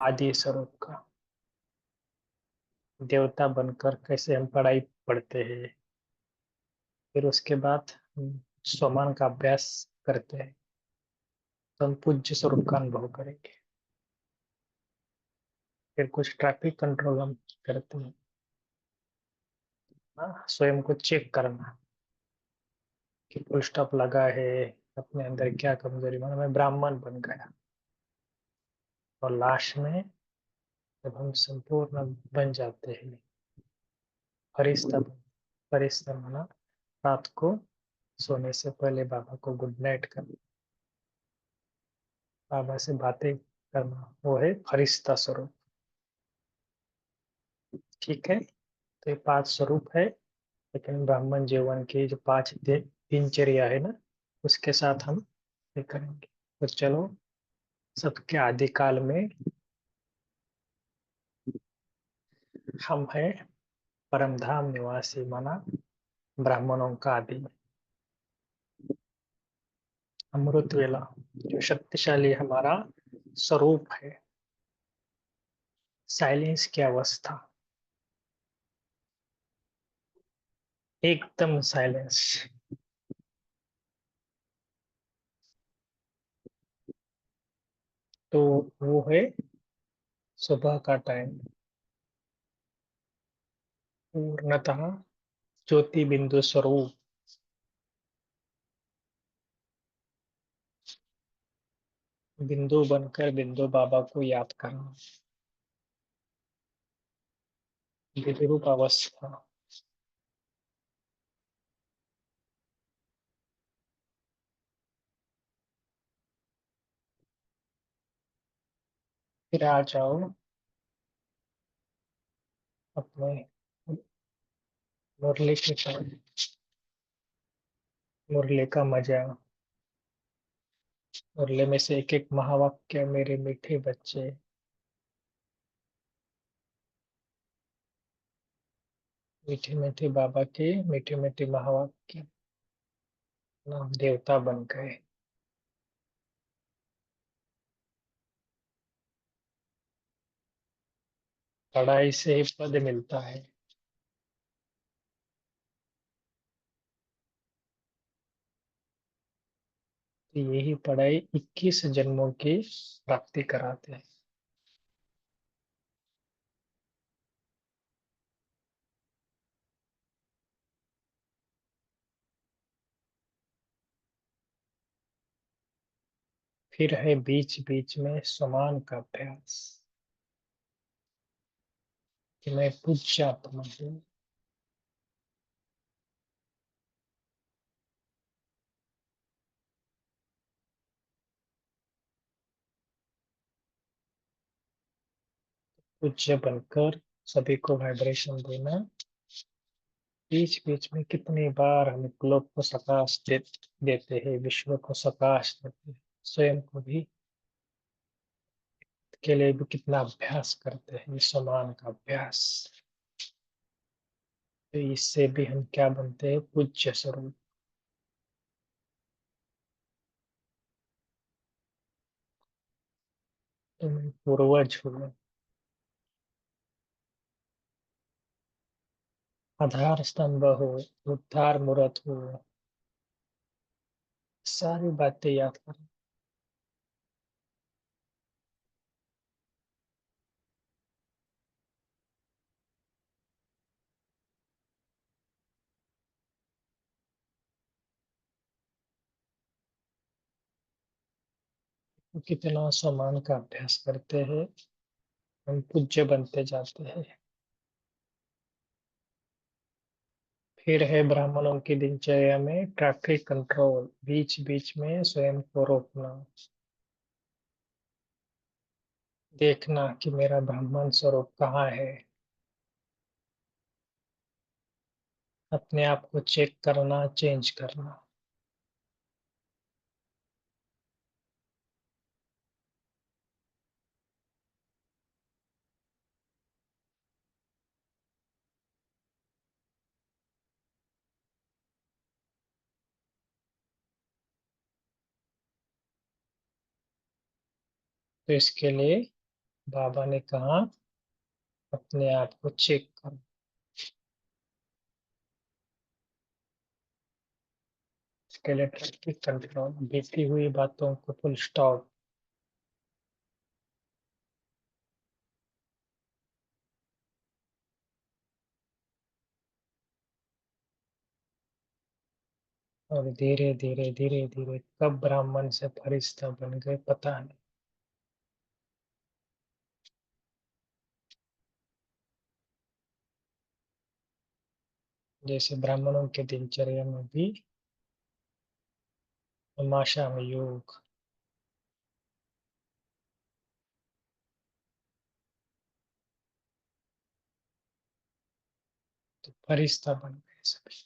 आदि स्वरूप का देवता बनकर कैसे हम पढ़ाई पढ़ते हैं, फिर उसके बाद हम स्वमान का अभ्यास करते हैं, तो हम पूज्य स्वरूप का अनुभव करेंगे। फिर कुछ ट्रैफिक कंट्रोल हम करते हैं, हाँ, स्वयं को चेक करना कि फुल स्टॉप लगा है, अपने अंदर क्या कमजोरी, माना मैं ब्राह्मण बन गया। और लास्ट में जब हम संपूर्ण बन जाते हैं, फरिश्ता, फरिश्ता माना रात को सोने से पहले बाबा को गुड नाइट करना, बाबा से बातें करना, वो है फरिश्ता स्वरूप। ठीक है, तो ये 5 स्वरूप है। लेकिन ब्राह्मण जीवन की जो 5 दिनचर्या है ना, उसके साथ हम ये करेंगे। तो चलो, सबके आदिकाल में हम है परमधाम निवासी, माना ब्राह्मणों का आदि अमृत वेला, जो शक्तिशाली हमारा स्वरूप है, साइलेंस की अवस्था, एकदम साइलेंस। तो वो है सुबह का टाइम, पूर्णतः ज्योति बिंदु स्वरूप, बिंदु बनकर बिंदु बाबा को याद करना, विद्रूप अवस्था। फिर आ जाओ अपने मुरली के टाइम, मुरली का मजा, मुरली में से एक एक महावाक्य, मेरे मीठे बच्चे, मीठे मीठे बाबा के मीठे मीठे महावाक्य, नाम देवता बन गए। पढ़ाई से ही पद मिलता है। तो यही पढ़ाई 21 जन्मों की प्राप्ति कराते हैं। फिर है बीच बीच में समान का अभ्यास, कि मैं पूज्य आत्मा हूँ। पूज्य बनकर सभी को वाइब्रेशन देना। बीच बीच में कितनी बार हम लोग को देते हैं, विश्व को सकाश देते हैं, स्वयं को भी के लिए भी कितना अभ्यास करते हैं, ये समान का अभ्यास। तो इससे भी हम क्या बनते हैं, पूज्य स्वरूप। तो मैं पूर्वज हूँ, आधार स्तंभ हो, उद्धार मूर्त हो, सारी बातें याद करें। तो कितना समान का अभ्यास करते हैं, हम पूज्य बनते जाते हैं। फिर है ब्राह्मणों की दिनचर्या में ट्रैफिक कंट्रोल, बीच बीच में स्वयं को रोकना, देखना कि मेरा ब्राह्मण स्वरूप कहाँ है, अपने आप को चेक करना, चेंज करना। तो इसके लिए बाबा ने कहा अपने आप को चेक करो। इसके लिए ट्रैफिक कंट्रोल, बीती हुई बातों को फुल स्टॉप। और धीरे धीरे धीरे धीरे कब ब्राह्मण से फरिश्ता बन गए पता नहीं। जैसे ब्राह्मणों के दिनचर्या में भी तमाशा में योग, तो फरिश्ता बन गए सभी।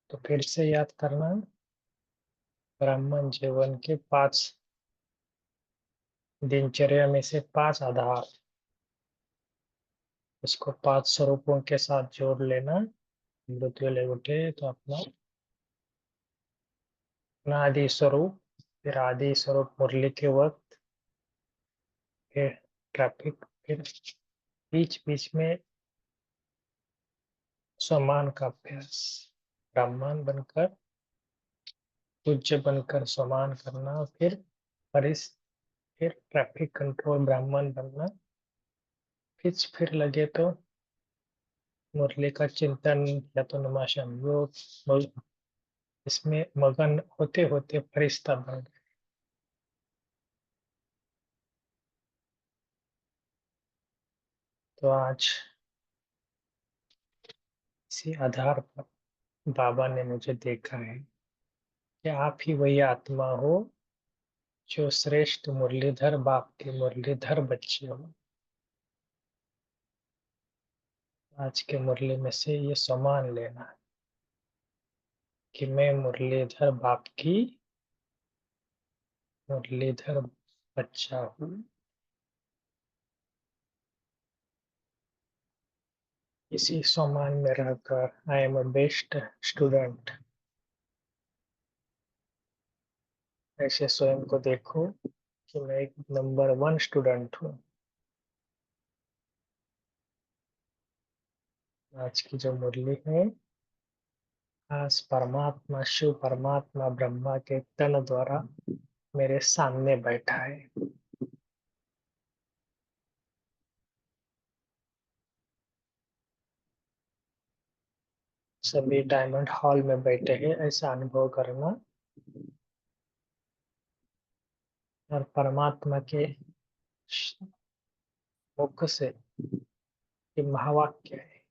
तो फिर से याद करना, ब्राह्मण जीवन के 5 दिनचर्या में से 5 आधार, इसको 5 स्वरूपों के साथ जोड़ लेना। मृत्यु ले उठे तो अपना अपना आदि स्वरूप, फिर आदि स्वरूप मुरली के वक्त, फिर ट्रैफिक, फिर बीच बीच में सम्मान का अभ्यास, ब्राह्मण बनकर पूज्य बनकर सम्मान करना, फिर परिस फिर ट्रैफिक कंट्रोल ब्राह्मण बनना, फिर लगे तो मुरली का चिंतन या तो नमाशन योग, इसमें मगन होते होते फरिश्ता बन गए। तो आज इसी आधार पर बाबा ने मुझे देखा है कि आप ही वही आत्मा हो जो श्रेष्ठ मुरलीधर बाप के मुरलीधर बच्चे हो। आज के मुरली में से ये सम्मान लेना है कि मैं मुरलीधर बाप की मुरलीधर बच्चा हूँ। इसी सम्मान में रहकर आई एम अ बेस्ट स्टूडेंट, ऐसे स्वयं को देखो कि मैं एक नंबर 1 स्टूडेंट हूँ। आज की जो मुरली है, आज परमात्मा शिव परमात्मा ब्रह्मा के तन द्वारा मेरे सामने बैठा है। सभी डायमंड हॉल में बैठे हैं ऐसा अनुभव करना, और परमात्मा के मुख से ये महावाक्य है।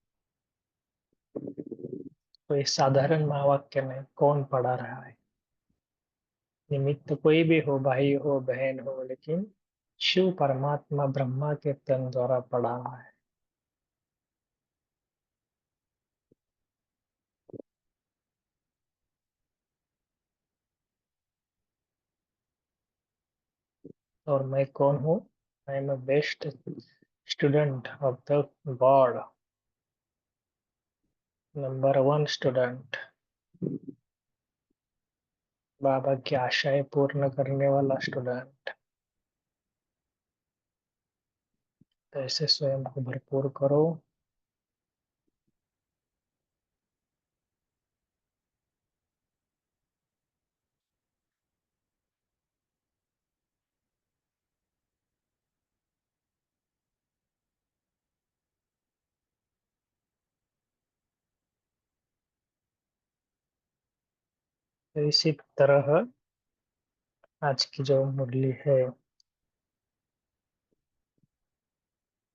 कोई साधारण महावाक्य नहीं, कौन पढ़ा रहा है? निमित्त कोई भी हो, भाई हो बहन हो, लेकिन शिव परमात्मा ब्रह्मा के तन द्वारा पढ़ा हुआ है। और मैं कौन हूँ? I am a best student of the god, number 1 student, बाबा की आशाएं पूर्ण करने वाला स्टूडेंट। तो ऐसे स्वयं को भरपूर करो। तो इसी तरह आज की जो मुरली है,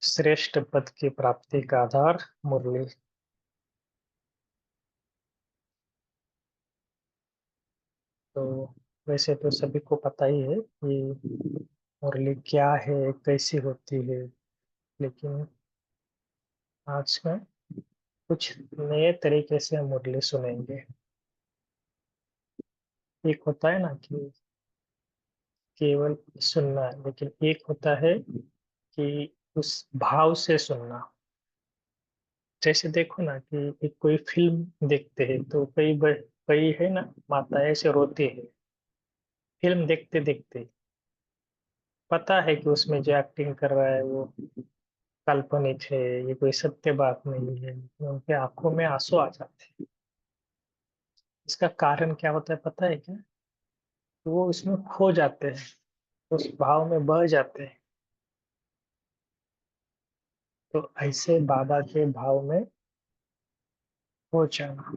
श्रेष्ठ पद की प्राप्ति का आधार मुरली। तो वैसे तो सभी को पता ही है कि मुरली क्या है, कैसी होती है, लेकिन आज में कुछ नए तरीके से हम मुरली सुनेंगे। एक होता है ना कि केवल सुनना, लेकिन एक होता है कि उस भाव से सुनना। जैसे देखो ना कि एक कोई फिल्म देखते हैं तो कई बार कई है ना माताएं ऐसे रोती है फिल्म देखते देखते, पता है कि उसमें जो एक्टिंग कर रहा है वो काल्पनिक है, ये कोई सत्य बात नहीं है, लेकिन उनके आंखों में आंसू आ जाते हैं। इसका कारण क्या होता है पता है क्या? वो इसमें खो जाते हैं, उस भाव में बह जाते हैं। तो ऐसे बाबा के भाव में खो जाना,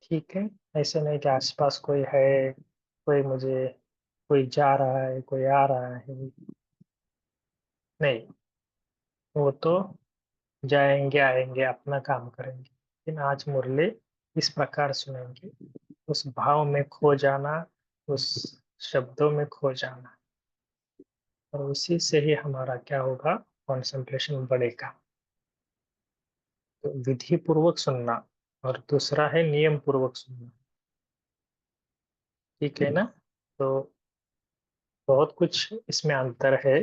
ठीक है। ऐसे नहीं कि आसपास कोई है, कोई मुझे, कोई जा रहा है, कोई आ रहा है, नहीं, वो तो जाएंगे आएंगे अपना काम करेंगे, लेकिन आज मुरली इस प्रकार सुनेंगे, उस भाव में खो जाना, उस शब्दों में खो जाना, और उसी से ही हमारा क्या होगा, कंसंट्रेशन बढ़ेगा। तो विधि पूर्वक सुनना और दूसरा है नियम पूर्वक सुनना, ठीक है ना। तो बहुत कुछ इसमें अंतर है।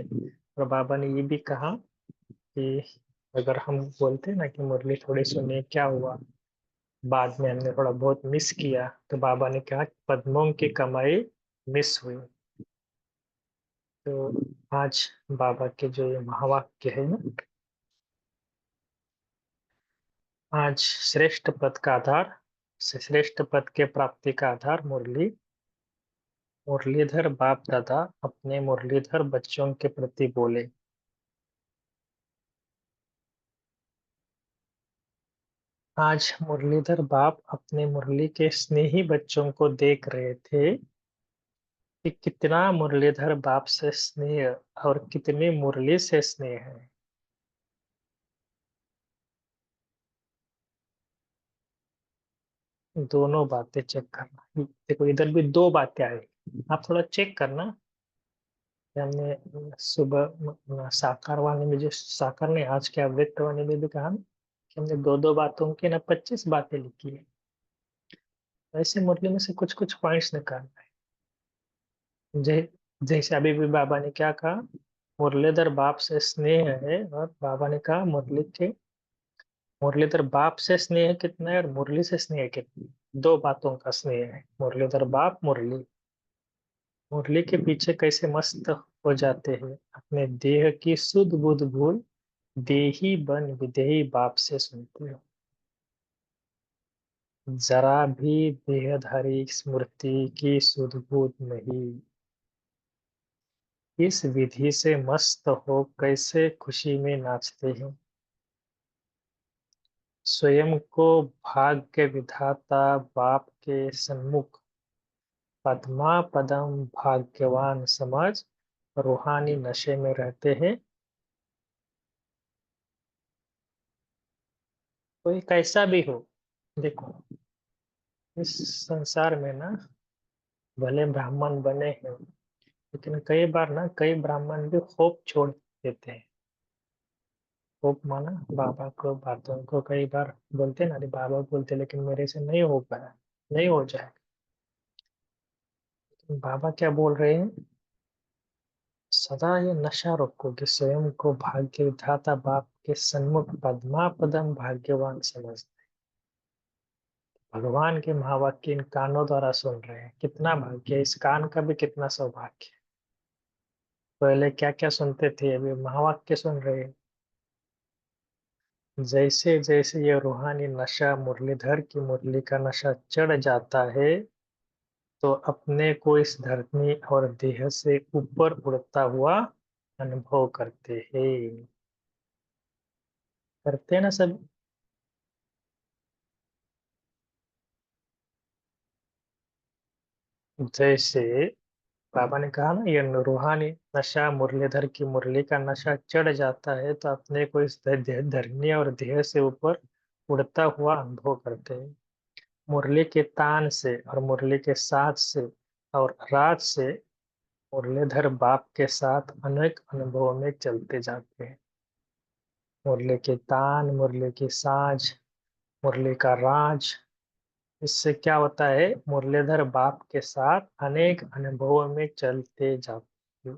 और बाबा ने ये भी कहा कि अगर हम बोलते हैं ना कि मुरली थोड़ी सुनिए क्या हुआ, बाद में हमने थोड़ा बहुत मिस किया, तो बाबा ने कहा पद्मों की कमाई मिस हुई। तो आज बाबा के जो ये महावाक्य है ना, आज श्रेष्ठ पद का आधार, श्रेष्ठ पद के प्राप्ति का आधार मुरली, मुरलीधर बाप दादा अपने मुरलीधर बच्चों के प्रति बोले। आज मुरलीधर बाप अपने मुरली के स्नेही बच्चों को देख रहे थे कि कितना मुरलीधर बाप से स्नेह और कितनी मुरली से स्नेह है। दोनों बातें चेक करना, देखो इधर भी दो बातें आई, आप थोड़ा चेक करना। हमने सुबह साकार वाणी में, जो साकार ने आज के अव्यक्त वाणी में भी कहा ना कि हमने दो दो बातों की ना 25 बातें लिखी है। ऐसे मुरली में से कुछ कुछ पॉइंट्स निकालना है। जैसे अभी भी बाबा ने क्या कहा, मुरलीधर बाप से स्नेह है, और बाबा ने कहा मुरलीधर बाप से स्नेह कितना है और मुरली से स्नेह कितना है। दो बातों का स्नेह है, मुरलीधर बाप मुरली, मुरली के पीछे कैसे मस्त हो जाते हैं, अपने देह की सुध बुध भूल देही बन विदेही बाप से सुनते हो। जरा भी देहधारी स्मृति की सुध बुध नहीं, इस विधि से मस्त हो कैसे खुशी में नाचते हैं। स्वयं को भाग्य विधाता बाप के सन्मुख पद्मा पदम भाग्यवान समझ रूहानी नशे में रहते हैं। कोई कैसा भी हो, देखो इस संसार में ना, भले ब्राह्मण बने हैं, लेकिन कई बार ना कई ब्राह्मण भी होप छोड़ देते हैं। होप माना बाबा को, बातों को कई बार बोलते हैं ना, अरे बाबा बोलते लेकिन मेरे से नहीं हो पाया, नहीं हो जाए। बाबा क्या बोल रहे हैं, सदा ये नशा रखो कि स्वयं को भाग्य विधाता बाप के सन्मुख पद्मा पदम भाग्यवान समझते। भगवान के महावाक्य इन कानों द्वारा सुन रहे हैं, कितना भाग्य है, इस कान का भी कितना सौभाग्य है। पहले क्या क्या सुनते थे, अभी महावाक्य सुन रहे हैं। जैसे जैसे ये रूहानी नशा मुरलीधर की मुरली का नशा चढ़ जाता है, तो अपने को इस धरती और देह से ऊपर उड़ता हुआ अनुभव करते हैं। करते हैं ना सब। जैसे बाबा ने कहा ना, ये रूहानी नशा मुरलीधर की मुरली का नशा चढ़ जाता है, तो अपने को इस धरनी और देह से ऊपर उड़ता हुआ अनुभव करते हैं। मुरली के तान से और मुरली के साथ से और रात से मुरलीधर बाप के साथ अनेक अनुभवों में चलते जाते हैं। मुरली के तान, मुरली की साज, मुरली का राज, इससे क्या होता है, मुरलीधर बाप के साथ अनेक अनुभवों में चलते जाते हैं।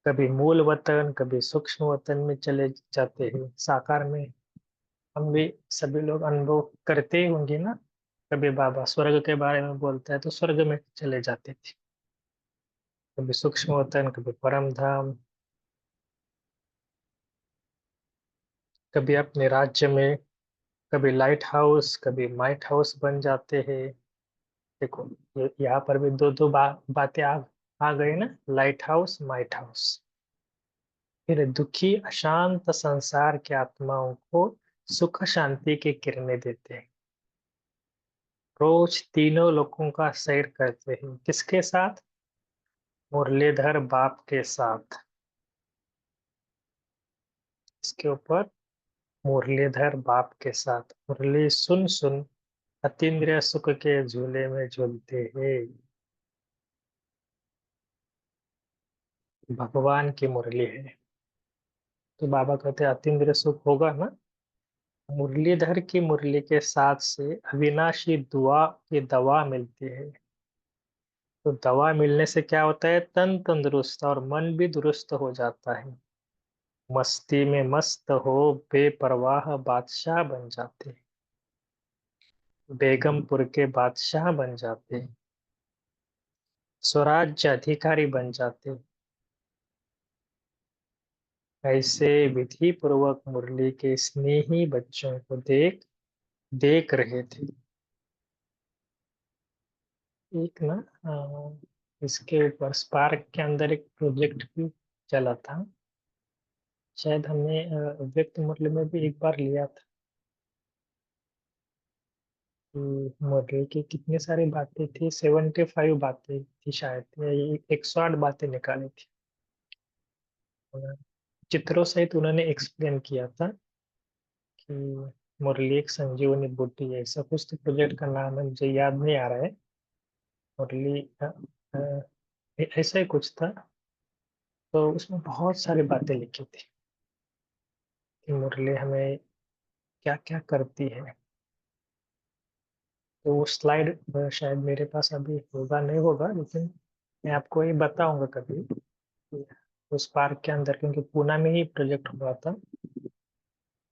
कभी मूल वतन, कभी सूक्ष्म वतन में चले जाते हैं साकार में, हम भी सभी लोग अनुभव करते ही होंगे ना। कभी बाबा स्वर्ग के बारे में बोलता है तो स्वर्ग में चले जाते थे। कभी सूक्ष्म वतन, कभी परम धाम, कभी अपने राज्य में, कभी लाइट हाउस, कभी माइट हाउस बन जाते हैं। देखो, यहाँ पर भी दो दो बातें आ गई ना, लाइट हाउस, माइट हाउस। फिर दुखी अशांत संसार की आत्माओं को सुख शांति की किरणें देते हैं। रोज तीनों लोगों का सैर करते हैं, किसके साथ? मुरलीधर बाप के साथ। इसके ऊपर, मुरलीधर बाप के साथ मुरली सुन सुन अतीन्द्रिय सुख के झूले में झूलते हैं। भगवान की मुरली है तो बाबा कहते हैं अतीन्द्रिय सुख होगा ना। मुरलीधर की मुरली के साथ से अविनाशी दुआ की दवा मिलती है। तो दवा मिलने से क्या होता है? तन तंदुरुस्त और मन भी दुरुस्त हो जाता है। मस्ती में मस्त हो बेपरवाह बादशाह बन जाते हैं। बेगमपुर के बादशाह बन जाते हैं। स्वराज्य अधिकारी बन जाते हैं। ऐसे विधि पूर्वक मुरली के स्नेही बच्चों को देख देख रहे थे। एक ना, इसके ऊपर स्पार्क के अंदर एक प्रोजेक्ट भी चला था। शायद हमने व्यक्त मुरली में भी एक बार लिया था कि मुरली की कितनी सारी बातें थी, 75 बातें थी शायद, या 108 बातें निकाली थी। और चित्रों सहित उन्होंने एक्सप्लेन किया था कि मुरली एक संजीवनी बूटी है, ऐसा कुछ तो प्रोजेक्ट का नाम है, मुझे याद नहीं आ रहा है। मुरली ऐसा ही कुछ था। तो उसमें बहुत सारी बातें लिखी थी कि मुरली हमें क्या क्या करती है। तो वो स्लाइड शायद मेरे पास अभी होगा नहीं होगा, लेकिन मैं आपको ये बताऊंगा कभी। उस पार्क के अंदर, क्योंकि पूना में ही प्रोजेक्ट हुआ था।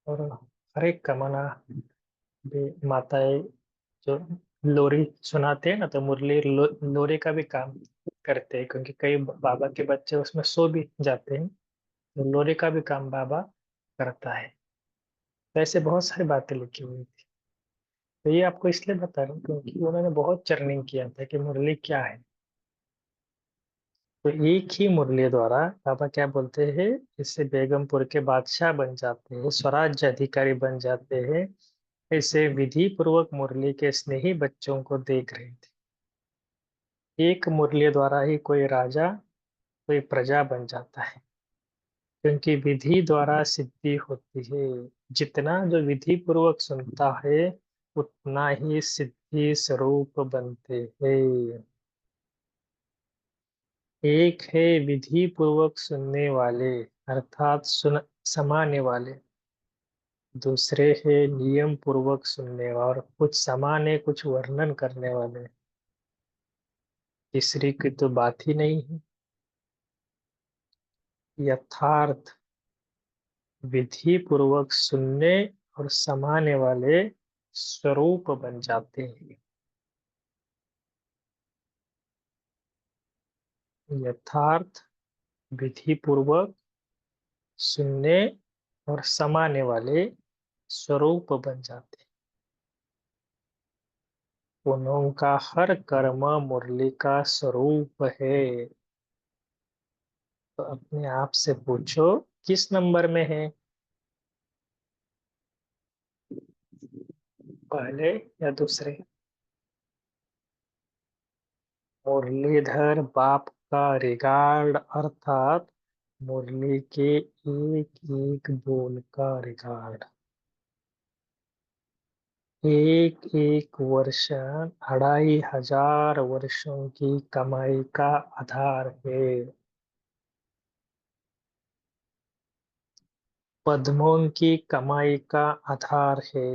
और हर एक का मना भी माताएं जो लोरी सुनाते हैं ना, तो मुरली लोरी का भी काम करते हैं, क्योंकि कई बाबा के बच्चे उसमें सो भी जाते हैं। तो लोरी का भी काम बाबा करता है। तो ऐसे बहुत सारी बातें लिखी हुई थी। तो ये आपको इसलिए बता रहा हूँ क्योंकि उन्होंने बहुत चर्निंग किया था कि मुरली क्या है। तो एक ही मुरली द्वारा बाबा क्या बोलते हैं, इससे बेगमपुर के बादशाह बन जाते हैं, स्वराज्य अधिकारी बन जाते हैं। ऐसे विधि पूर्वक मुरली के स्नेही बच्चों को देख रहे थे। एक मुरली द्वारा ही कोई राजा, कोई प्रजा बन जाता है, क्योंकि विधि द्वारा सिद्धि होती है। जितना जो विधि पूर्वक सुनता है उतना ही सिद्धि स्वरूप बनते हैं। एक है विधि पूर्वक सुनने वाले, अर्थात सुन समाने वाले। दूसरे है नियम पूर्वक सुनने और कुछ समाने कुछ वर्णन करने वाले। तीसरी की तो बात ही नहीं है। यथार्थ विधि पूर्वक सुनने और समाने वाले स्वरूप बन जाते हैं। यथार्थ विधि पूर्वक सुनने और समाने वाले स्वरूप बन जाते हैं। उनका हर कर्म मुरली का स्वरूप है। तो अपने आप से पूछो, किस नंबर में है? पहले या दूसरे? मुरलीधर बाप का रिगार्ड, अर्थात मुरली के एक एक बोल का रिगार्ड। एक एक वर्ष 2500 वर्षों की कमाई का आधार है। पद्मों की कमाई का आधार है।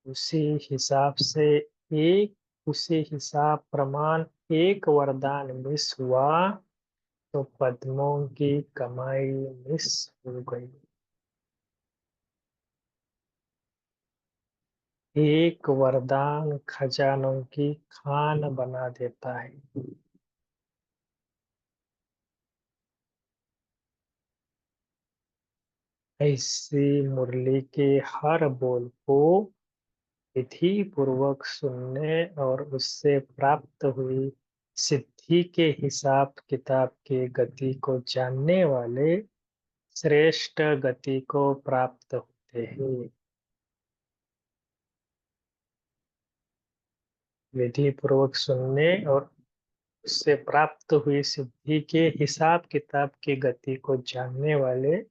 उसी हिसाब से एक उसी हिसाब प्रमाण एक वरदान मिस हुआ तो पद्मों की कमाई मिस हो गई। एक वरदान खजानों की खान बना देता है। ऐसी मुरली के हर बोल को विधि पूर्वक सुनने और उससे प्राप्त हुई सिद्धि के हिसाब किताब की गति को जानने वाले श्रेष्ठ गति को प्राप्त होते हैं। विधि पूर्वक सुनने और उससे प्राप्त हुई सिद्धि के हिसाब किताब की गति को जानने वाले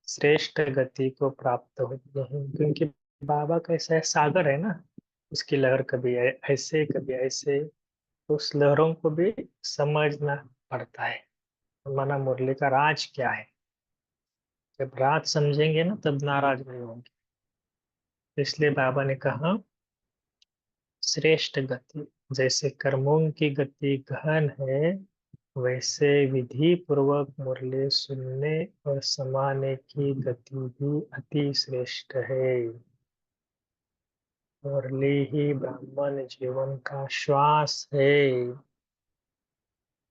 श्रेष्ठ गति को प्राप्त होते हैं, क्योंकि बाबा कैसा है, सागर है ना। उसकी लहर कभी ऐसे कभी ऐसे, तो उस लहरों को भी समझना पड़ता है। माना मुरली का राज क्या है, जब राज समझेंगे ना तब नाराज नहीं होंगे। इसलिए बाबा ने कहा श्रेष्ठ गति, जैसे कर्मों की गति गहन है, वैसे विधि पूर्वक मुरली सुनने और समाने की गति भी अति श्रेष्ठ है। मुरली ही ब्राह्मण जीवन का श्वास है।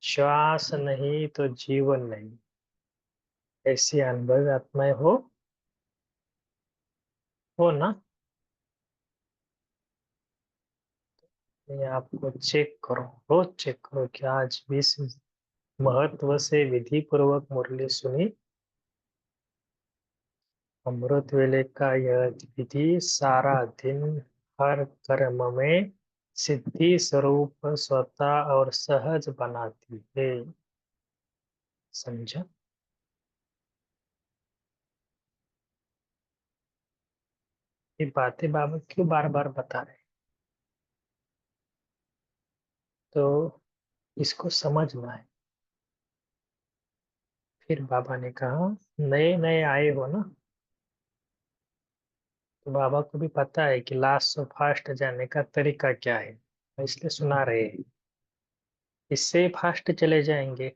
श्वास नहीं तो जीवन नहीं। ऐसी अनुभव आत्माएं हो ना। ये आपको चेक करो, रोज चेक करो कि आज भी इस महत्व से विधि पूर्वक मुरली सुनी। अमृत वेले का यह विधि सारा दिन हर कर्म में सिद्धि स्वरूप स्वतः और सहज बनाती है। समझा। ये बातें बाबा क्यों बार बार बता रहे हैं? तो इसको समझना है। फिर बाबा ने कहा नए नए आए हो ना, तो बाबा को भी पता है कि लास्ट से फास्ट जाने का तरीका क्या है, इसलिए सुना रहे हैं। इससे फास्ट चले जाएंगे।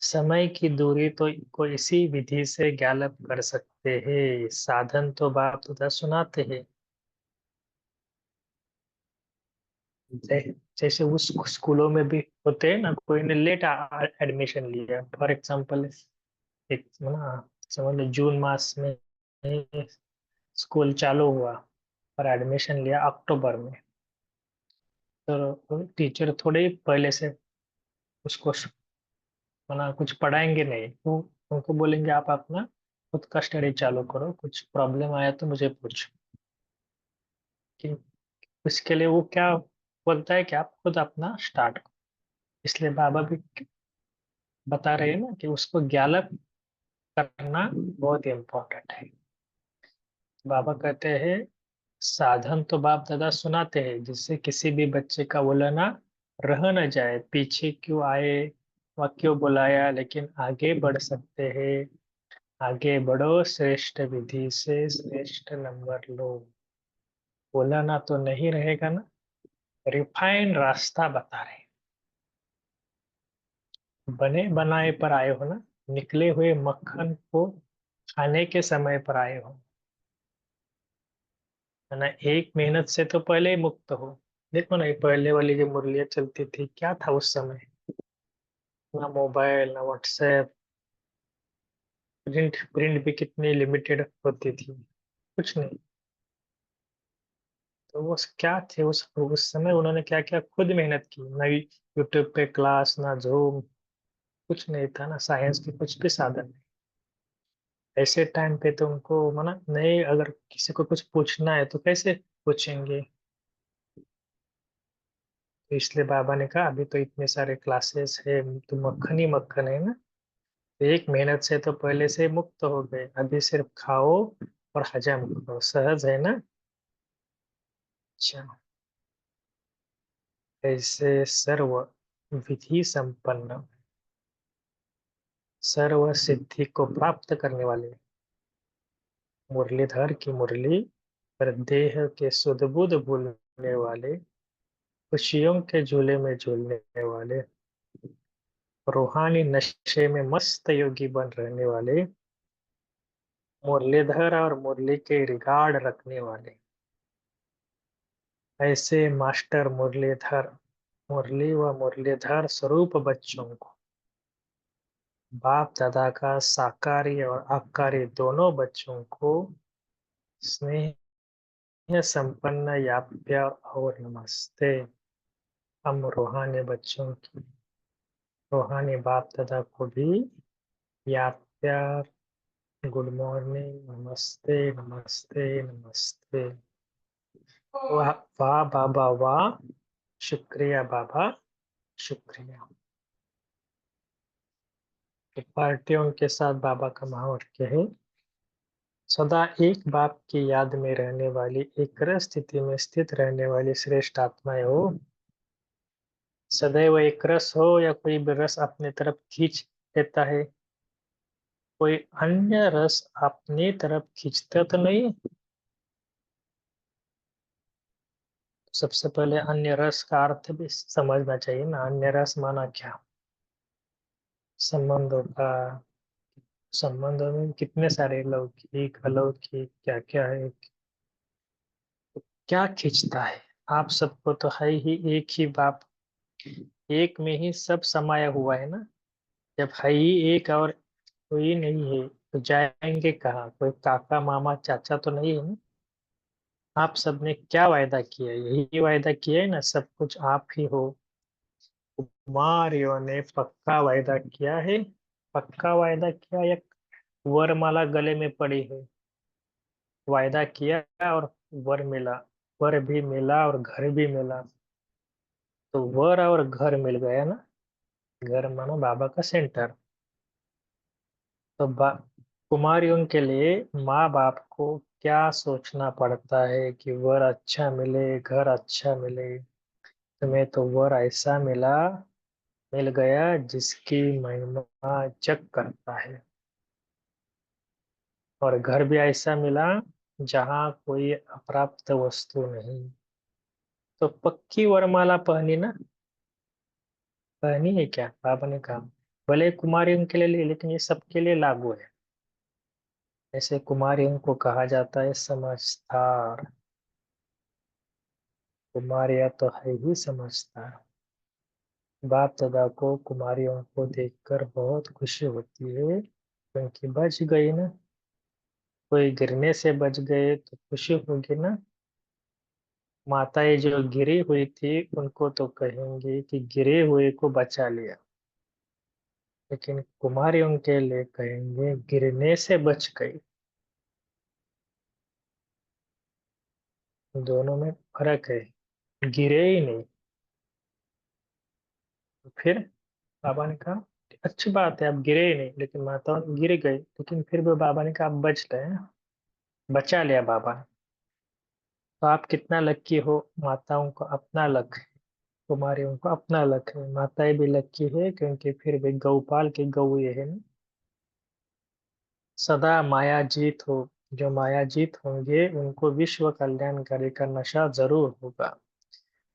समय की दूरी तो को इसी विधि से ज्ञालप कर सकते हैं। साधन तो बाप तुझा सुनाते हैं। जैसे उस स्कूलों में भी होते हैं ना, कोई ने लेट एडमिशन लिया, फॉर एग्जांपल एक ना, समझ लो जून मास में स्कूल चालू हुआ और एडमिशन लिया अक्टूबर में, तो टीचर थोड़े ही पहले से उसको मना कुछ पढ़ाएंगे नहीं। वो उनको बोलेंगे आप अपना खुद का स्टडी चालू करो, कुछ प्रॉब्लम आया तो मुझे पूछो। कि उसके लिए वो क्या बोलता है कि आप खुद अपना स्टार्ट करो। इसलिए बाबा भी बता रहे हैं ना कि उसको ज्ञालप करना बहुत इम्पोर्टेंट है। बाबा कहते हैं साधन तो बाप दादा सुनाते हैं, जिससे किसी भी बच्चे का बोलना रह न जाए, पीछे क्यों आए व क्यों बुलाया, लेकिन आगे बढ़ सकते हैं। आगे बढ़ो श्रेष्ठ विधि से श्रेष्ठ नंबर लो। बोलना तो नहीं रहेगा ना। रिफाइंड रास्ता बता रहे हैं। बने बनाए पर आए हो ना, निकले हुए मक्खन को खाने के समय पर आए हो, है ना। एक मेहनत से तो पहले ही मुक्त हो। देखो ना, ये पहले वाली जो मुरलियाँ चलती थी, क्या था उस समय? ना मोबाइल ना व्हाट्सएप, प्रिंट प्रिंट भी कितनी लिमिटेड होती थी, कुछ नहीं। तो वो क्या थे उस समय, उन्होंने क्या क्या खुद मेहनत की। ना यूट्यूब पे क्लास, ना जूम, कुछ नहीं था ना, साइंस के कुछ भी साधन नहीं। ऐसे टाइम पे तो उनको मना नहीं, अगर किसी को कुछ पूछना है तो कैसे पूछेंगे। तो इसलिए बाबा ने कहा अभी तो इतने सारे क्लासेस है, तो मक्खन ही मक्खन है ना। तो एक मेहनत से तो पहले से मुक्त हो गए, अभी सिर्फ खाओ और हजम करो, सहज है ना। अच्छा। ऐसे सर्व विधि संपन्न, सर्व सिद्धि को प्राप्त करने वाले मुरलीधर की मुरली पर देह के सुध बुध भूलने वाले, खुशियों के झूले में झूलने वाले, रूहानी नशे में मस्त योगी बन रहने वाले, मुरलीधर और मुरली के रिगार्ड रखने वाले, ऐसे मास्टर मुरलीधर, मुरली व मुरलीधर स्वरूप बच्चों को, बाप दादा का साकारी और आकारी दोनों बच्चों को स्नेह संपन्न याप्य और नमस्ते। हम रूहानी बच्चों की, रूहानी बाप दादा को भी याप्य, गुड मॉर्निंग, नमस्ते नमस्ते नमस्ते। वाह वाह बाबा वाह, शुक्रिया बाबा शुक्रिया। तो पार्टियों के साथ बाबा का महावाक्य है, सदा एक बाप की याद में रहने वाली, एक रस स्थिति में स्थित रहने वाली श्रेष्ठ आत्माएं हो। सदैव एक रस हो या कोई भी रस अपने तरफ खींच लेता है, कोई अन्य रस अपनी तरफ खींचता तो नहीं। सबसे पहले अन्य रस का अर्थ भी समझना चाहिए ना। अन्य रस माना क्या? संबंधों का, संबंधों में कितने सारे लौकिक अलौकिक क्या क्या है, क्या खींचता है? आप सबको तो है ही एक ही बाप, एक में ही सब समाया हुआ है ना। जब है ही एक और कोई नहीं है तो जाएंगे कहाँ? कोई काका मामा चाचा तो नहीं है ना। आप सबने क्या वायदा किया? यही वायदा किया है ना, सब कुछ आप ही हो। कुमारियों ने पक्का वायदा किया है, पक्का वायदा किया या वरमाला गले में पड़ी है? वायदा किया और वर मिला, वर भी मिला और घर भी मिला, तो वर और घर मिल गया ना। घर मानो बाबा का सेंटर। तो कुमारियों के लिए माँ बाप को क्या सोचना पड़ता है कि वर अच्छा मिले, घर अच्छा मिले। तुम्हें तो वर ऐसा मिला, मिल गया जिसकी महिमा जग करता है, और घर भी ऐसा मिला जहाँ कोई अप्राप्त वस्तु नहीं। तो पक्की वरमाला पहनी ना, पहनी है क्या? बाबा ने कहा भले कुमारियों के लिए लेकिन ये सबके लिए लागू है। ऐसे कुमारियों को कहा जाता है समझदार। कुमारियां तो है ही समझदार। बाप दादा को कुमारियों को देखकर बहुत खुशी होती है, क्योंकि बच गई ना। कोई गिरने से बच गए तो खुशी होगी ना। माताएं जो गिरी हुई थी उनको तो कहेंगे कि गिरे हुए को बचा लिया, लेकिन कुमारियों के लिए कहेंगे गिरने से बच गई। दोनों में फर्क है, गिरे ही नहीं। तो फिर बाबा ने कहा अच्छी बात है, आप गिरे ही नहीं, लेकिन माता गिर गई, लेकिन फिर भी बाबा ने कहा आप बच गए हैं, बचा लिया बाबा ने। तो आप कितना लक्की हो, माताओं को अपना लक है, कुमारियों को अपना लक है। माताएं भी लक्की है क्योंकि फिर भी गौपाल के गौ ये है ना। सदा माया जीत हो, जो माया जीत होंगे उनको विश्व कल्याणकारी का नशा जरूर होगा।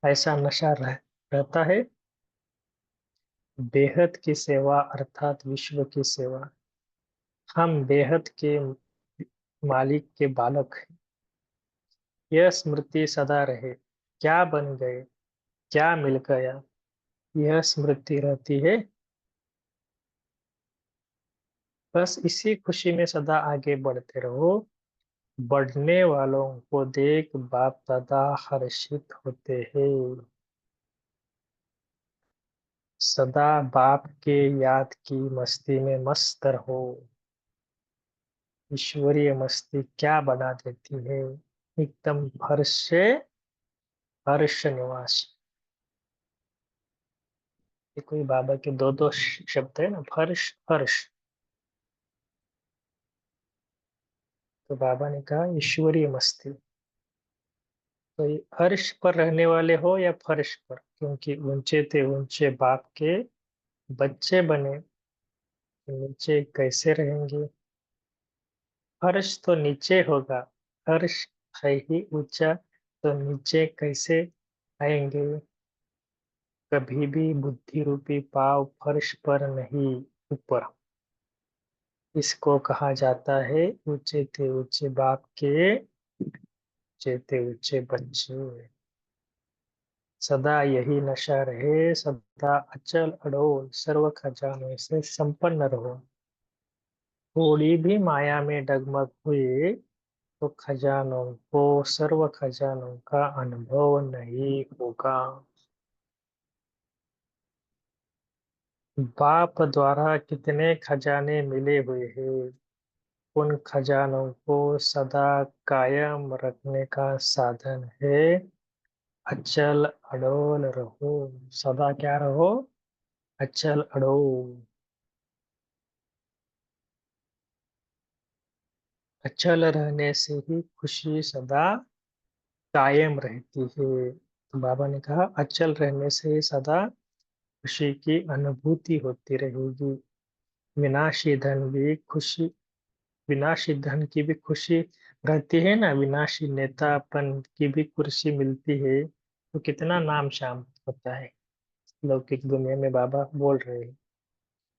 ऐसा नशा रहता है, बेहद की सेवा अर्थात विश्व की सेवा। हम बेहद के मालिक के बालक हैं। यह स्मृति सदा रहे, क्या बन गए, क्या मिल गया, यह स्मृति रहती है। बस इसी खुशी में सदा आगे बढ़ते रहो। बढ़ने वालों को देख बाप दादा हर्षित होते हैं। सदा बाप के याद की मस्ती में मस्त रहो। ईश्वरीय मस्ती क्या बना देती है, एकदम हर्ष से हर्ष निवास। ये कोई बाबा के दो दो शब्द है ना, हर्ष हर्ष। तो बाबा ने कहा ईश्वरीय मस्ती। तो ये अर्श पर रहने वाले हो या फर्श पर, क्योंकि ऊंचे थे ऊंचे बाप के बच्चे बने, तो नीचे कैसे रहेंगे? फर्श तो नीचे होगा, अर्श है ही ऊंचा, तो नीचे कैसे आएंगे? कभी भी बुद्धि रूपी पाव फर्श पर नहीं ऊपर। इसको कहा जाता है ऊंचे थे ऊंचे बाप के ऊंचे थे ऊंचे बच्चे। सदा यही नशा रहे, सदा अचल अडोल सर्व खजानों से संपन्न रहो। थोड़ी भी माया में डगमग हुए तो खजानों को सर्व खजानों का अनुभव नहीं होगा। बाप द्वारा कितने खजाने मिले हुए हैं, उन खजानों को सदा कायम रखने का साधन है अचल अडोल रहो। सदा क्या रहो? अचल अडोल। अचल रहने से ही खुशी सदा कायम रहती है। तो बाबा ने कहा अचल रहने से ही सदा खुशी की अनुभूति होती रहेगी। विनाशी धन भी खुशी, विनाशी धन की भी खुशी रहती है ना, विनाशी नेतापन की भी कुर्सी मिलती है तो कितना नाम शाम होता है। लौकिक दुनिया में बाबा बोल रहे हैं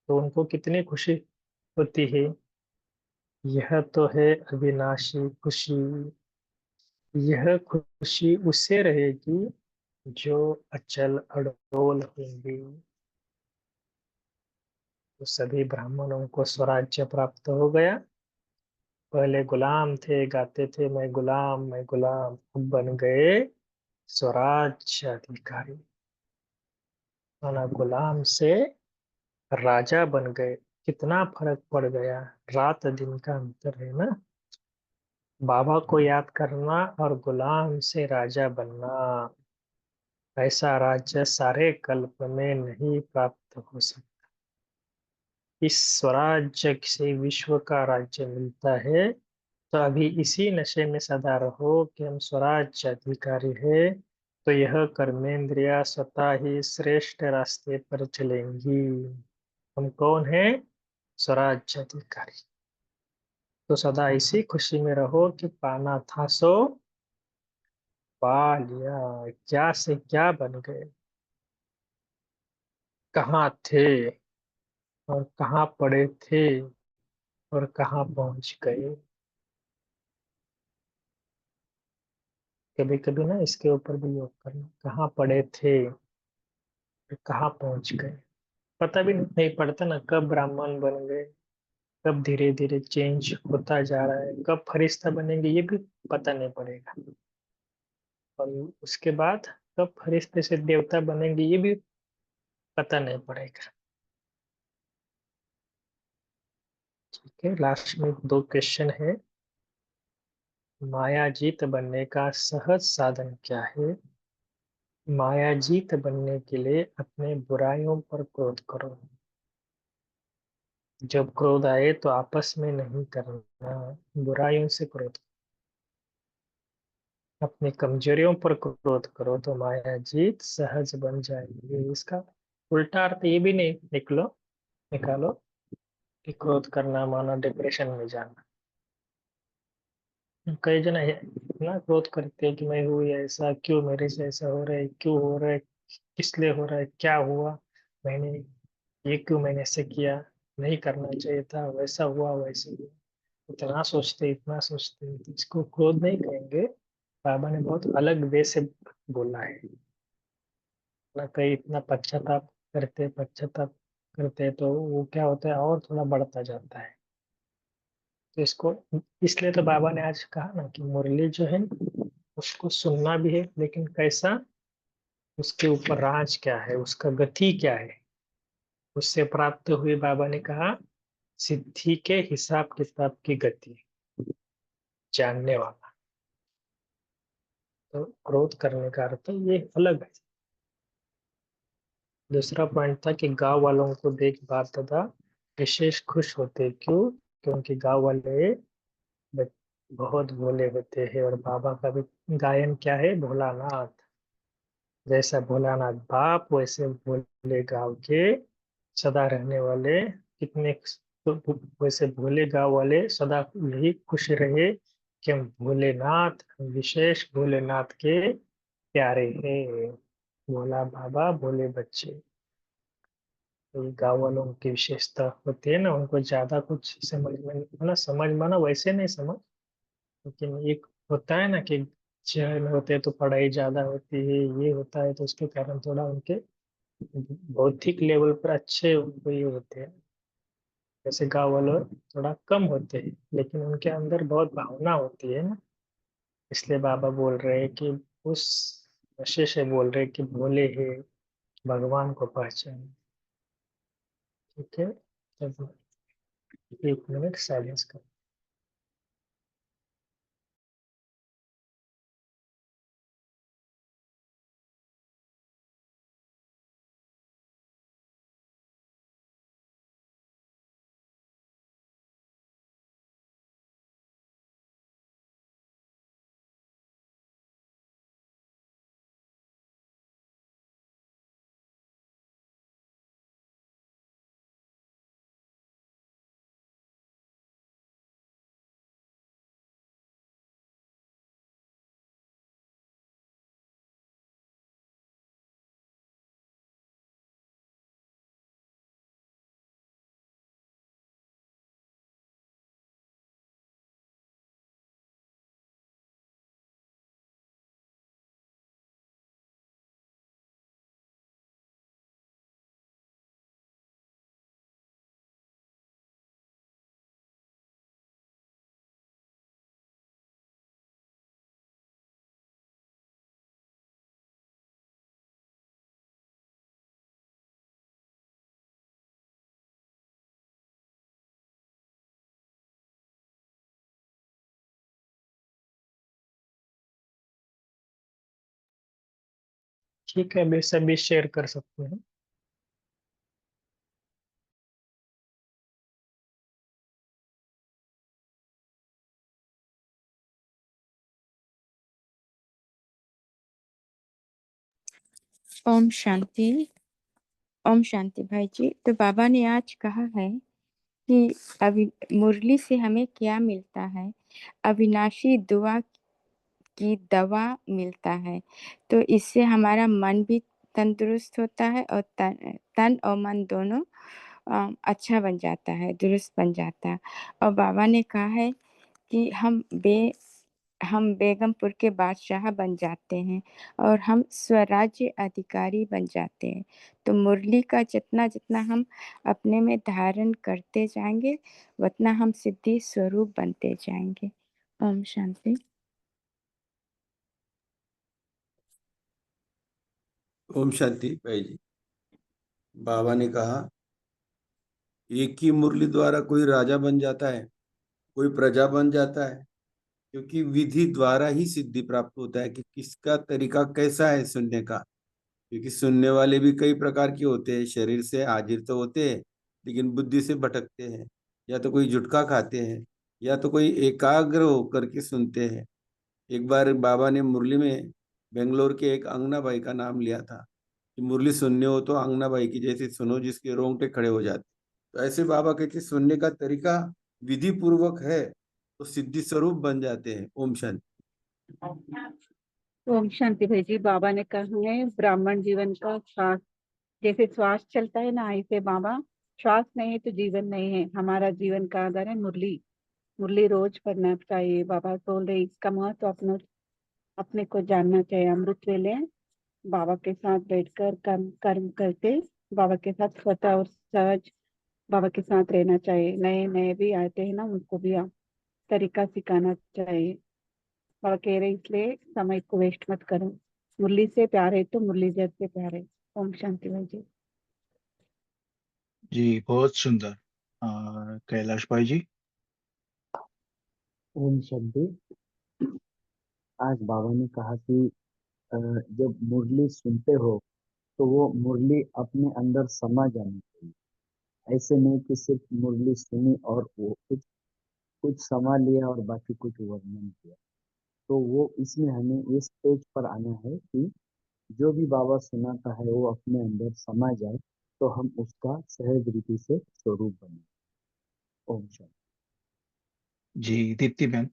तो उनको कितनी खुशी होती है। यह तो है अविनाशी खुशी। यह खुशी उससे रहेगी जो अचल अडोल होंगी। तो सभी ब्राह्मणों को स्वराज्य प्राप्त हो गया। पहले गुलाम थे, गाते थे मैं गुलाम, अब बन गए स्वराज्य अधिकारी। माना गुलाम से राजा बन गए। कितना फर्क पड़ गया, रात दिन का अंतर है ना। बाबा को याद करना और गुलाम से राजा बनना, ऐसा राज्य सारे कल्प में नहीं प्राप्त हो सकता। इस स्वराज्य से विश्व का राज्य मिलता है। तो अभी इसी नशे में सदा रहो कि हम स्वराज्य अधिकारी है। तो यह कर्मेंद्रिया स्वतः ही श्रेष्ठ रास्ते पर चलेंगी। हम कौन है? स्वराज्य अधिकारी। तो सदा इसी खुशी में रहो कि पाना था सो पा लिया। क्या से क्या बन गए, कहाँ थे और कहाँ पड़े थे और कहाँ पहुंच गए। कभी कभी ना इसके ऊपर भी योग करना, कहाँ पड़े थे और कहाँ पहुंच गए। पता भी नहीं पड़ता ना कब ब्राह्मण बन गए, कब धीरे धीरे चेंज होता जा रहा है, कब फरिश्ता बनेंगे ये भी पता नहीं पड़ेगा। और उसके बाद कब फरिश्ते से देवता बनेंगे ये भी पता नहीं पड़ेगा। ठीक है, लास्ट में दो क्वेश्चन है। मायाजीत बनने का सहज साधन क्या है? मायाजीत बनने के लिए अपने बुराइयों पर क्रोध करो। जब क्रोध आए तो आपस में नहीं करना, बुराइयों से क्रोध। अपनी कमजोरियों पर क्रोध करो तो माया जीत सहज बन जाएगी। इसका उल्टा अर्थ ये भी नहीं निकालो कि क्रोध करना माना डिप्रेशन में जाना। कई जन इतना क्रोध करते हैं कि मैं हूँ ये ऐसा, क्यों मेरे से ऐसा हो रहा है, क्यों हो रहा है, किस लिए हो रहा है, क्या हुआ, मैंने ये क्यों मैंने ऐसे किया, नहीं करना चाहिए था, वैसा हुआ वैसे हुआ। इतना सोचते हैं तो इसको क्रोध नहीं कहेंगे। बाबा ने बहुत अलग वे से बोला है ना। कई इतना पश्चाताप करते तो वो क्या होता है और थोड़ा बढ़ता जाता है। तो इसको इसलिए तो बाबा ने आज कहा ना कि मुरली जो है उसको सुनना भी है, लेकिन कैसा, उसके ऊपर राज क्या है, उसका गति क्या है, उससे प्राप्त हुई बाबा ने कहा सिद्धि के हिसाब किताब की गति जानने वाला। तो क्रोध करने का अर्थ ये अलग है। दूसरा पॉइंट था कि गांव वालों को देख बाप दादा विशेष खुश होते, क्यों? क्योंकि गांव वाले बच- बहुत भोले होते हैं और बाबा का भी गायन क्या है, भोलानाथ। जैसा भोलानाथ बाप वैसे भोले गांव के सदा रहने वाले कितने, तो वैसे भोले गांव वाले सदा यही खुश रहे कि हम भोलेनाथ, विशेष भोलेनाथ के प्यारे हैं। भोला बाबा भोले बच्चे। तो ये गाँव वालों की विशेषता होती है ना, उनको ज्यादा कुछ समझ में मतलब समझ माना वैसे नहीं समझ, लेकिन एक होता है ना कि शहर में होते हैं तो पढ़ाई ज्यादा होती है, ये होता है तो उसके कारण थोड़ा उनके बौद्धिक लेवल पर अच्छे उनको ये होते हैं। जैसे गाँव वाले थोड़ा कम होते हैं, लेकिन उनके अंदर बहुत भावना होती है ना। इसलिए बाबा बोल रहे हैं कि उस नशे से बोल रहे हैं कि भोले है, भगवान को पहचान। ठीक है, तब 1 मिनट साइलेंस कर। ठीक है, अभी सभी शेयर कर सकते हैं। ओम शांति। ओम शांति भाई जी। तो बाबा ने आज कहा है कि अभी मुरली से हमें क्या मिलता है? अविनाशी दुआ की दवा मिलता है। तो इससे हमारा मन भी तंदुरुस्त होता है और तन और मन दोनों अच्छा बन जाता है, दुरुस्त बन जाता है। और बाबा ने कहा है कि हम बेगमपुर के बादशाह बन जाते हैं और हम स्वराज्य अधिकारी बन जाते हैं। तो मुरली का जितना जितना हम अपने में धारण करते जाएंगे, उतना हम सिद्धि स्वरूप बनते जाएंगे। ओम शांति। ओम शांति भाई जी। बाबा ने कहा एक ही मुरली द्वारा कोई राजा बन जाता है, कोई प्रजा बन जाता है, क्योंकि विधि द्वारा ही सिद्धि प्राप्त होता है कि किसका तरीका कैसा है सुनने का। क्योंकि सुनने वाले भी कई प्रकार के होते हैं, शरीर से हाजिर तो होते हैं लेकिन बुद्धि से भटकते हैं। या तो कोई झुटका खाते हैं, या तो कोई एकाग्र होकर के सुनते हैं। एक बार बाबा ने मुरली में बेंगलोर के एक अंगना बाई का नाम लिया था कि मुरली सुनने हो तो अंगना बाई की जैसे सुनो, जिसके रोंगटे खड़े हो जाते। तो ऐसे बाबा कहते सुनने का तरीका विधि पूर्वक है तो सिद्धि स्वरूप बन जाते हैं। ओम शांति। ओम शांति भाई जी। बाबा ने कहा है ब्राह्मण जीवन का श्वास, जैसे श्वास चलता है ना, ऐसे बाबा श्वास नहीं है तो जीवन नहीं है। हमारा जीवन का आधार है मुरली। मुरली रोज पढ़ना चाहिए। बाबा बोल रहे इसका महत्व अपने को जानना चाहिए। अमृत वेले बाबा के साथ बैठकर कर्म कर्म करते, बाबा के साथ स्वतः और सहज बाबा के साथ रहना चाहिए। नए नए भी आते हैं ना, उनको भी आप तरीका सिखाना चाहिए। बाबा कह रहे इसलिए समय को वेस्ट मत करो। मुरली से प्यार है तो मुरली जैसे प्यार है। ओम शांति भाई जी। जी बहुत सुंदर। कैलाश भाई जी। ओम शांति। आज बाबा ने कहा कि जब मुरली सुनते हो तो वो मुरली अपने अंदर समा जानी चाहिए। ऐसे नहीं कि सिर्फ मुरली सुनी और वो कुछ कुछ समा लिया और बाकी कुछ वर्णन किया। तो वो इसमें हमें इस स्टेज पर आना है कि जो भी बाबा सुनाता है वो अपने अंदर समा जाए, तो हम उसका सहज रीति से स्वरूप बने। ओम शांति। जी दीप्ति मैम।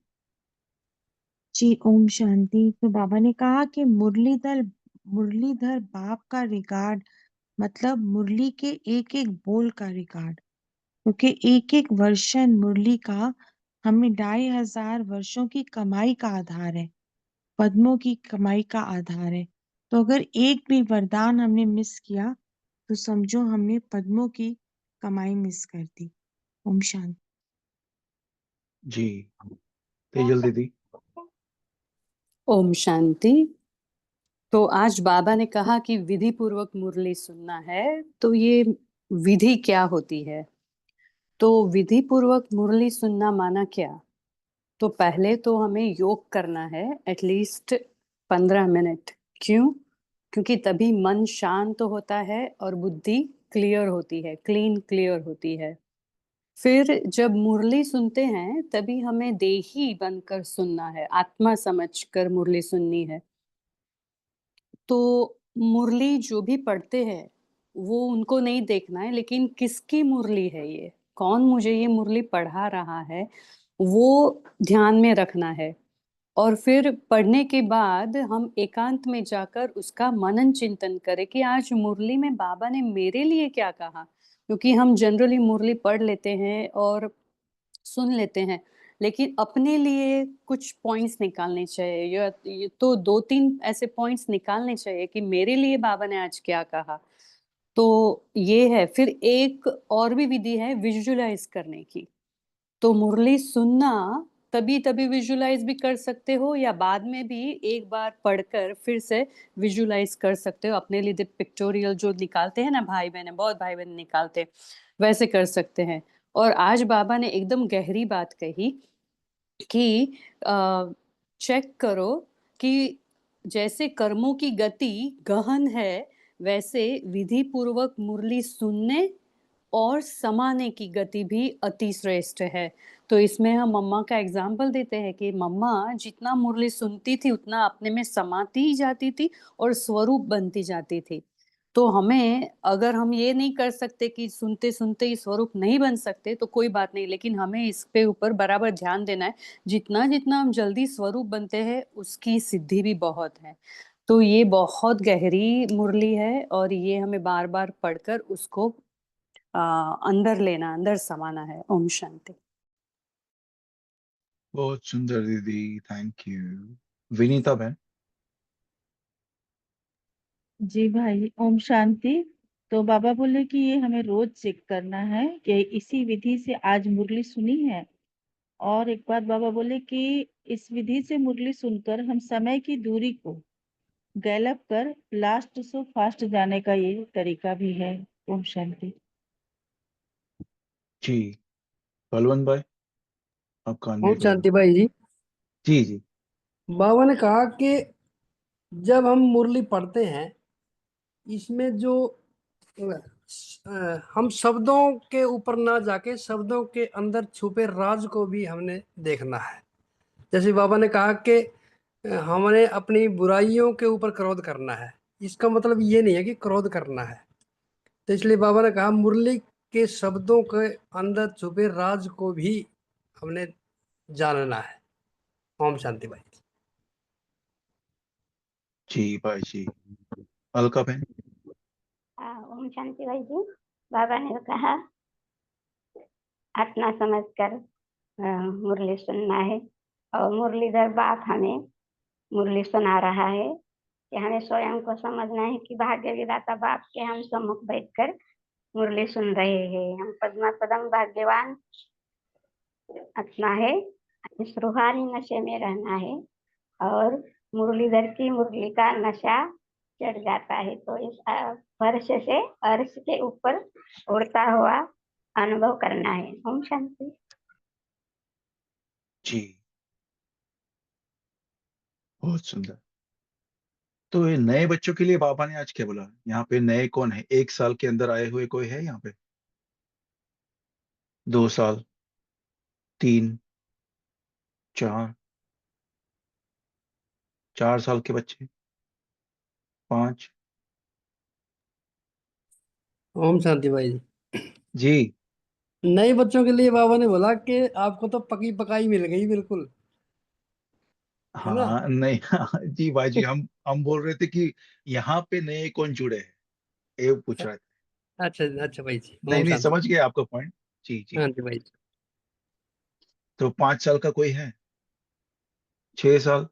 जी ओम शांति। तो बाबा ने कहा कि मुरलीधर मुरलीधर बाप का रिकॉर्ड, मतलब मुरली के एक एक बोल का रिकॉर्ड, क्योंकि एक एक वर्षन मुरली का हमें 2500 वर्षों की कमाई का आधार है, पद्मों की कमाई का आधार है। तो अगर एक भी वरदान हमने मिस किया तो समझो हमने पद्मों की कमाई मिस कर दी। ओम शांति। जी तेजल दीदी। ओम शांति। तो आज बाबा ने कहा कि विधि पूर्वक मुरली सुनना है, तो ये विधि क्या होती है? तो विधि पूर्वक मुरली सुनना माना क्या? तो पहले तो हमें योग करना है एटलीस्ट 15 मिनट। क्यों? क्योंकि तभी मन शांत होता है और बुद्धि क्लियर होती है, क्लीन क्लियर होती है। फिर जब मुरली सुनते हैं तभी हमें देही बनकर सुनना है, आत्मा समझकर मुरली सुननी है। तो मुरली जो भी पढ़ते हैं वो उनको नहीं देखना है, लेकिन किसकी मुरली है ये, कौन मुझे ये मुरली पढ़ा रहा है, वो ध्यान में रखना है। और फिर पढ़ने के बाद हम एकांत में जाकर उसका मनन चिंतन करें कि आज मुरली में बाबा ने मेरे लिए क्या कहा। क्योंकि हम जनरली मुरली पढ़ लेते हैं और सुन लेते हैं, लेकिन अपने लिए कुछ पॉइंट्स निकालने चाहिए। ये तो 2-3 ऐसे पॉइंट्स निकालने चाहिए कि मेरे लिए बाबा ने आज क्या कहा। तो ये है। फिर एक और भी विधि है विजुअलाइज करने की। तो मुरली सुनना तभी तभी विजुअलाइज भी कर सकते हो, या बाद में भी एक बार पढ़कर फिर से विजुअलाइज कर सकते हो। अपने लिए पिक्टोरियल जो निकालते हैं ना भाई बहन, बहुत भाई बहन निकालते हैं, वैसे कर सकते हैं। और आज बाबा ने एकदम गहरी बात कही कि चेक करो कि जैसे कर्मों की गति गहन है, वैसे विधि पूर्वक मुरली सुनने और समाने की गति भी अति श्रेष्ठ है। तो इसमें हम मम्मा का एग्जाम्पल देते हैं कि मम्मा जितना मुरली सुनती थी उतना अपने में समाती ही जाती थी और स्वरूप बनती जाती थी। तो हमें, अगर हम ये नहीं कर सकते कि सुनते सुनते ही स्वरूप नहीं बन सकते, तो कोई बात नहीं, लेकिन हमें इस पे ऊपर बराबर ध्यान देना है। जितना जितना हम जल्दी स्वरूप बनते हैं उसकी सिद्धि भी बहुत है। तो ये बहुत गहरी मुरली है और ये हमें बार बार पढ़कर उसको अंदर लेना, अंदर समाना है। ओम शांति। बहुत सुंदर दीदी, थैंक यू। विनीता बहन। जी भाई, ओम शांति। तो बाबा बोले कि ये हमें रोज चेक करना है कि इसी विधि से आज मुरली सुनी है। और एक बात बाबा बोले कि इस विधि से मुरली सुनकर हम समय की दूरी को गैलप कर लास्ट से फास्ट जाने का ये तरीका भी है। ओम शांति। जी बलवंत भाई, आपका ओम अनम्यूट हो रहा शांति भाई जी। है। जी। बाबा ने कहा कि जब हम मुरली पढ़ते हैं, इसमें जो हम शब्दों के ऊपर ना जाके शब्दों के अंदर छुपे राज को भी हमने देखना है। जैसे बाबा ने कहा कि हमने अपनी बुराइयों के ऊपर क्रोध करना है। इसका मतलब ये नहीं है कि क्रोध करना है। तो इसलिए बाबा ने कहा मुरली के शब्दों के अंदर छुपे राज को भी हमने जानना है। ओम शांति भाई। जी भाई जी। अलका बहन। ओम शांति भाई जी। बाबा ने कहा आत्मा समझकर मुरली सुनना है, और मुरलीधर बाप हमें मुरली सुना रहा है कि हमें स्वयं को समझना है कि भाग्य विधाता बाप के हम सम्मुख बैठकर मुरली सुन रहे हैं। हम पद्मा पदम भाग्यवान आत्मा है, इस रूहानी नशे में रहना है, और मुरलीधर की मुरली का नशा चढ़ जाता है तो इस फर्श से अर्श के ऊपर उड़ता हुआ अनुभव करना है। ओम शांति। जी बहुत सुंदर। तो ये नए बच्चों के लिए बाबा ने आज क्या बोला? यहाँ पे नए कौन है? 1 साल के अंदर आए हुए कोई है यहाँ पे? 2 साल, 3, 4, 4 साल के बच्चे, 5? ओम शांति भाई जी। जी। नए बच्चों के लिए बाबा ने बोला कि आपको तो पकी पकाई मिल गई बिल्कुल। है ना? हाँ नहीं, हाँ, जी भाई जी, हम बोल रहे थे कि यहाँ पे नए कौन जुड़े हैं, ये पूछ रहे थे। अच्छा अच्छा भाई जी, नहीं ओम नहीं, शांति। समझ गए आपका पॉइंट। जी जी। हाँ जी भाई जी। तो 5 साल का कोई है? 6 साल?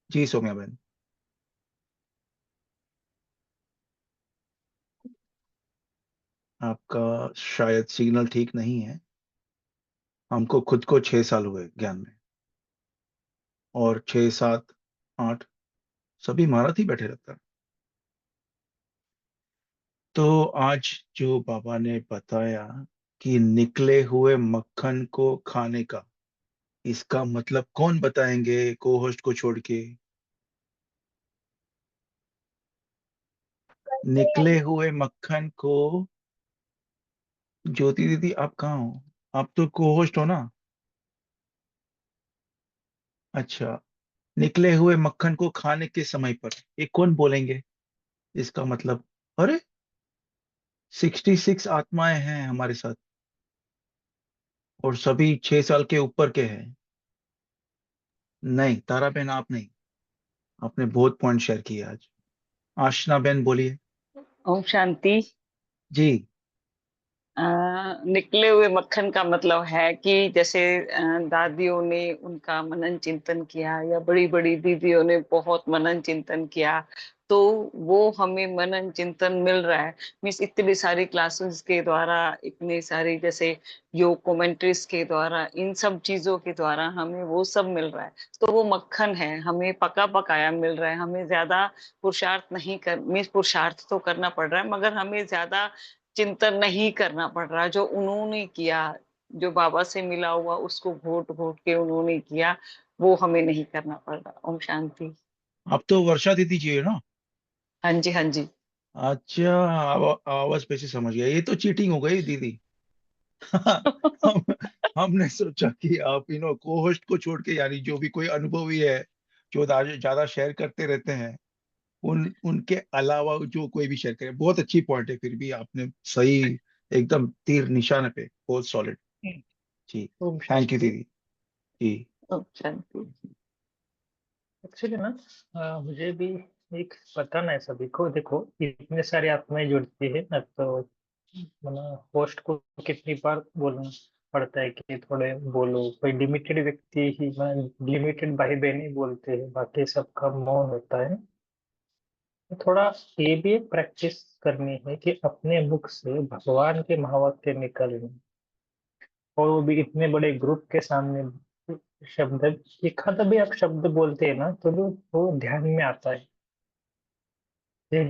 जी सौम्या बहन। आपका शायद सिग्नल ठीक नहीं है। हमको खुद को 6 साल हुए ज्ञान में, और 6 7 8 सभी महारत ही बैठे रहता है। तो आज जो बाबा ने बताया कि निकले हुए मक्खन को खाने का, इसका मतलब कौन बताएंगे को होस्ट को छोड़ के? निकले हुए मक्खन को, ज्योति दीदी आप कहाँ हो? आप तो को होस्ट हो ना? अच्छा, निकले हुए मक्खन को खाने के समय पर ये कौन बोलेंगे? इसका मतलब, अरे 66 आत्माएं हैं हमारे साथ, और सभी 6 साल के ऊपर के हैं। नहीं तारा बहन, आप नहीं, आपने बहुत पॉइंट शेयर किए आज। आशना बहन बोलिए। ओम शांति। जी। निकले हुए मक्खन का मतलब है कि जैसे दादियों ने उनका मनन चिंतन किया, या बड़ी बड़ी दीदियों ने बहुत मनन चिंतन किया, तो वो हमें मनन चिंतन मिल रहा है। मीन्स इतनी सारी क्लासेस के द्वारा, इतनी सारी जैसे योग कमेंट्रीज के द्वारा, इन सब चीजों के द्वारा हमें वो सब मिल रहा है। तो वो मक्खन है, हमें पका पकाया मिल रहा है। हमें ज्यादा पुरुषार्थ नहीं कर, मीन्स पुरुषार्थ तो करना पड़ रहा है, मगर हमें ज्यादा चिंतन नहीं करना पड़ रहा। जो उन्होंने किया, जो बाबा से मिला हुआ, उसको घोट घोट के उन्होंने किया, वो हमें नहीं करना पड़ रहा। ओम शांति। आप तो वर्षा दीदी जी है ना? हाँ जी, हाँ जी। अच्छा, आवाज पे से समझ गया, ये तो चीटिंग हो गई दीदी। हम हमने सोचा कि आप को होस्ट को छोड़ के, यानी जो भी कोई अनुभवी है, जो ज्यादा शेयर करते रहते हैं, उनके अलावा जो कोई भी शेयर करे। बहुत अच्छी पॉइंट है, फिर भी आपने सही, एकदम तीर निशाने पे, बहुत सॉलिड। जी, ओम थैंक यू शांति। दीदी। जी। ओम शांति। एक्चुअली ना मुझे भी एक बताना है सभी को। देखो, इतने सारी आत्माएं जुड़ती है ना, तो होस्ट को कितनी बार बोलना पड़ता है कि थोड़े बोलो। कोई लिमिटेड व्यक्ति ही, लिमिटेड भाई बहन ही बोलते हैं, बाकी सबका मौन होता है। तो थोड़ा ये भी एक प्रैक्टिस करनी है कि अपने मुख से भगवान के महावाक्य निकलने, और वो भी इतने बड़े ग्रुप के सामने। शब्द, एक आधा भी आप शब्द बोलते हैं ना, तो वो ध्यान में आता है।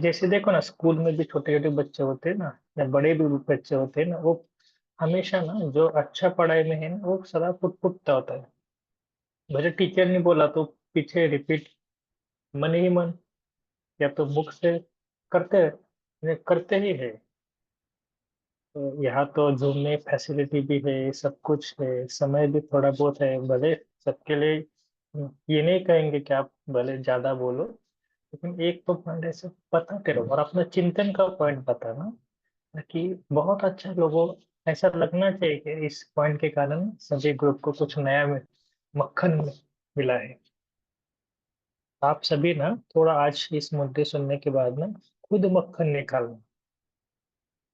जैसे देखो ना, स्कूल में भी छोटे छोटे बच्चे होते हैं ना, या बड़े भी बच्चे होते हैं ना, वो हमेशा ना, जो अच्छा पढ़ाई में है ना, वो सदा फुटफुटता होता है। भले टीचर ने बोला तो पीछे रिपीट, मन ही मन, या तो मुख से करते करते ही है। तो यहाँ तो जूम में फैसिलिटी भी है, सब कुछ है, समय भी थोड़ा बहुत है। भले सबके लिए ये नहीं कहेंगे कि आप भले ज्यादा बोलो, लेकिन एक तो पॉइंट ऐसे बताते रहो, और अपना चिंतन का पॉइंट बताना, ताकि बहुत अच्छा लोगों ऐसा लगना चाहिए कि इस पॉइंट के कारण सभी ग्रुप को कुछ नया मक्खन मिला है। आप सभी ना थोड़ा आज इस मुद्दे सुनने के बाद ना, खुद मक्खन निकालना,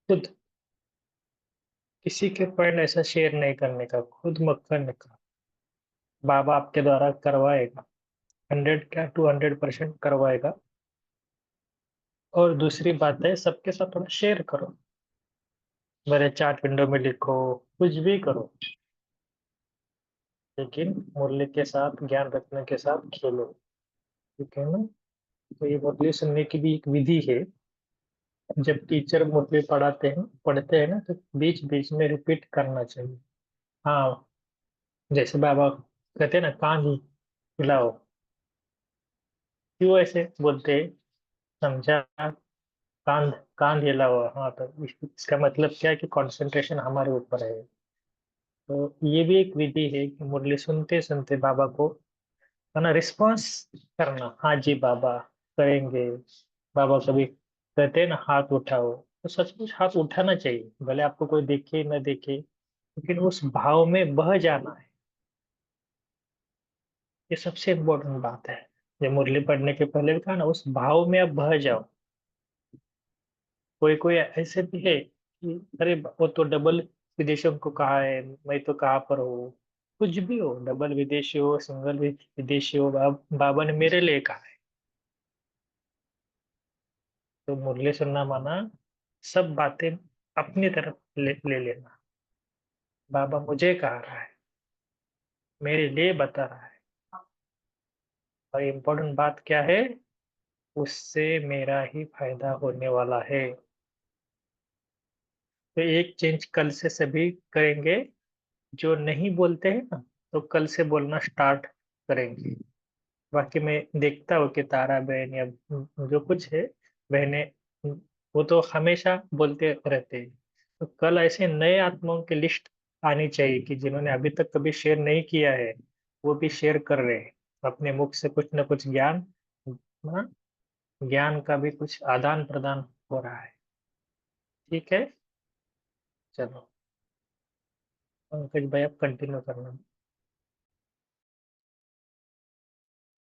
खुद, किसी के पॉइंट ऐसा शेयर नहीं करने का, खुद मक्खन निकाल। बाबा आपके द्वारा करवाएगा, 100 क्या 200% करवाएगा। और दूसरी बात है, सबके साथ थोड़ा शेयर करो, मेरे चैट विंडो में लिखो, कुछ भी करो, लेकिन मुरली के साथ, ज्ञान रखने के साथ खेलो। ठीक है ना? तो ये मुरली सुनने की भी एक विधि है। जब टीचर मुरली पढ़ते हैं ना, तो बीच बीच में रिपीट करना चाहिए। हाँ, जैसे बाबा कहते हैं ना, कान हिलाओ, क्यों ऐसे बोलते हैं? समझा? कान कान हिलाओ। हाँ, तो इसका मतलब क्या है कि कंसंट्रेशन हमारे ऊपर है। तो ये भी एक विधि है कि मुरली सुनते सुनते बाबा को, है ना, रिस्पॉन्स करना। हाँ जी बाबा, करेंगे। बाबा कभी कहते हैं ना, हाथ उठाओ, तो सचमुच हाथ उठाना चाहिए, भले आपको कोई देखे न देखे, लेकिन उस भाव में बह जाना है। ये सबसे इम्पोर्टेंट बात है। जो मुरली पढ़ने के पहले भी कहा ना, उस भाव में आप बह जाओ। कोई कोई ऐसे भी है कि अरे वो तो डबल विदेशियों को कहा है, मैं तो कहाँ पर हूँ। कुछ भी हो, डबल विदेशी हो, सिंगल विदेशी हो, बाबा ने मेरे लिए कहा है। तो मुरली सुनना माना सब बातें अपनी तरफ ले लेना। बाबा मुझे कह रहा है, मेरे लिए बता रहा है, और इम्पोर्टेंट बात क्या है, उससे मेरा ही फायदा होने वाला है। तो एक चेंज कल से सभी करेंगे। जो नहीं बोलते हैं ना, तो कल से बोलना स्टार्ट करेंगे। बाकी मैं देखता हूँ कि तारा बहन या जो कुछ है, बहनें, वो तो हमेशा बोलते रहते हैं। तो कल ऐसे नए आत्माओं की लिस्ट आनी चाहिए कि जिन्होंने अभी तक कभी शेयर नहीं किया है, वो भी शेयर कर रहे हैं। अपने मुख से कुछ न कुछ ज्ञान, हाँ, ज्ञान का भी कुछ आदान प्रदान हो रहा है। ठीक है, चलो पंकज भाई आप कंटिन्यू करना।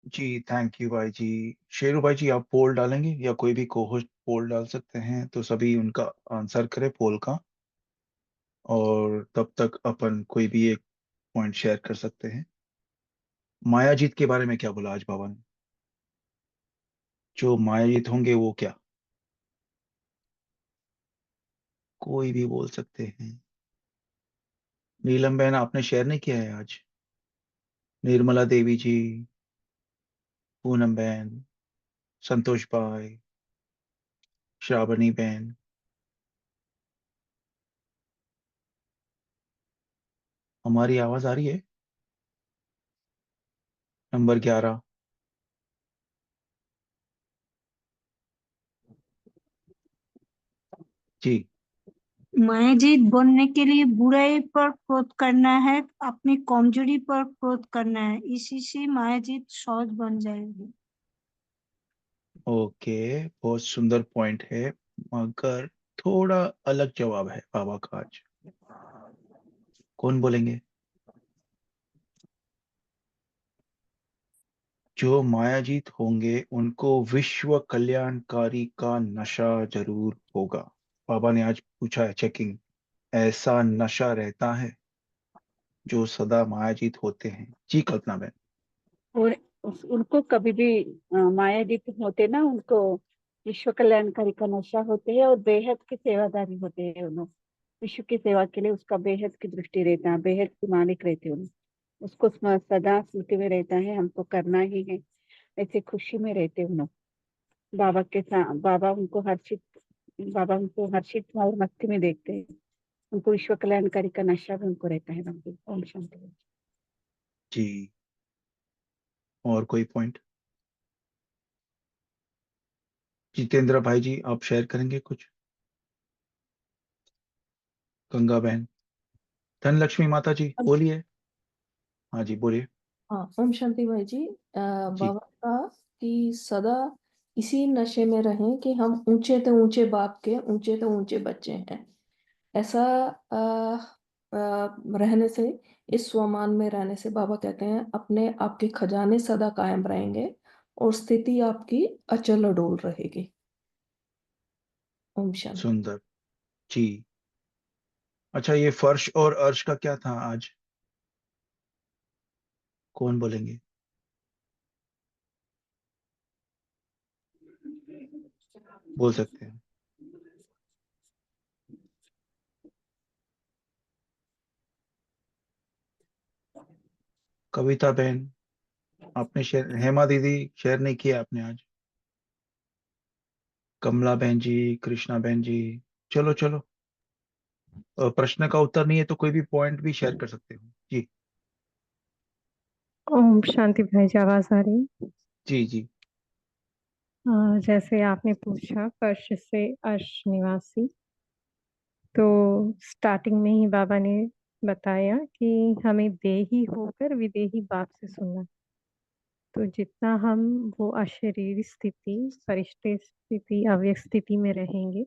जी थैंक यू भाई जी। शेरू भाई जी, आप पोल डालेंगे या कोई भी कोहोस्ट पोल डाल सकते हैं, तो सभी उनका आंसर करें पोल का, और तब तक अपन कोई भी एक पॉइंट शेयर कर सकते हैं। मायाजीत के बारे में क्या बोला आज बाबा ने? जो मायाजीत होंगे वो क्या? कोई भी बोल सकते हैं। नीलम बहन, आपने शेयर नहीं किया है आज? निर्मला देवी जी, पूनम बहन, संतोष भाई, श्रावणी बहन, हमारी आवाज आ रही है? नंबर 11। जी। मायाजीत बनने के लिए बुराई पर क्रोध करना है, अपनी कमजोरी पर क्रोध करना है, इसी से मायाजीत सहज बन जाएगी। ओके, बहुत सुंदर पॉइंट है, मगर थोड़ा अलग जवाब है बाबा का आज। कौन बोलेंगे? जो मायाजीत होंगे उनको विश्व कल्याणकारी का नशा जरूर होगा। बाबा ने आज पूछा है चेकिंग, ऐसा नशा रहता है जो सदा मायाजीत होते हैं? जी कल्पना बहन। और उनको कभी भी मायाजीत होते ना, उनको विश्व कल्याणकारी का नशा होते हैं और बेहद की सेवादारी होते हैं उन्होंने। विश्व की सेवा के लिए उसका बेहद की दृष्टि रहता है, बेहद की मालिक रहते हैं उन्हें। उसको सदा स्मृति में रहता है, हमको करना ही है, ऐसे खुशी में रहते हैं उन्होंने। बाबा के साथ बाबा उनको हर्षित और मस्ती में देखते हैं। उनको विश्व कल्याणकारी का नशा भी उनको रहता है। बाबू ओम शांति। जी, और कोई पॉइंट? जितेंद्र भाई जी, आप शेयर करेंगे कुछ? गंगा बहन, धनलक्ष्मी माता जी बोलिए। हाँ जी बोलिए। हाँ, ओम शांति भाई जी। जी। बाबा का कि सदा इसी नशे में रहें कि हम ऊंचे तो ऊंचे बाप के ऊंचे तो ऊंचे बच्चे हैं। ऐसा आ, रहने से, इस स्वमान में रहने से बाबा कहते हैं अपने आपके खजाने सदा कायम रहेंगे और स्थिति आपकी अचल अडोल रहेगी। ओम शांति। सुंदर जी। अच्छा, ये फर्श और अर्श का क्या था आज? कौन बोलेंगे? बोल सकते हैं। कविता बहन, आपने शेयर, हेमा दीदी शेयर नहीं किया आपने आज। कमला बहन जी, कृष्णा बहन जी, चलो चलो। प्रश्न का उत्तर नहीं है तो कोई भी पॉइंट भी शेयर कर सकते हो जी। ओम शांति भाई जी, आवाज आ रही है? जी जी। जैसे आपने पूछा फर्श से अर्श निवासी, तो स्टार्टिंग में ही बाबा ने बताया कि हमें देही होकर विदेही बाप से सुनना। तो जितना हम वो अशरीरी स्थिति, फरिश्ते स्थिति, अव्यक्त स्थिति में रहेंगे,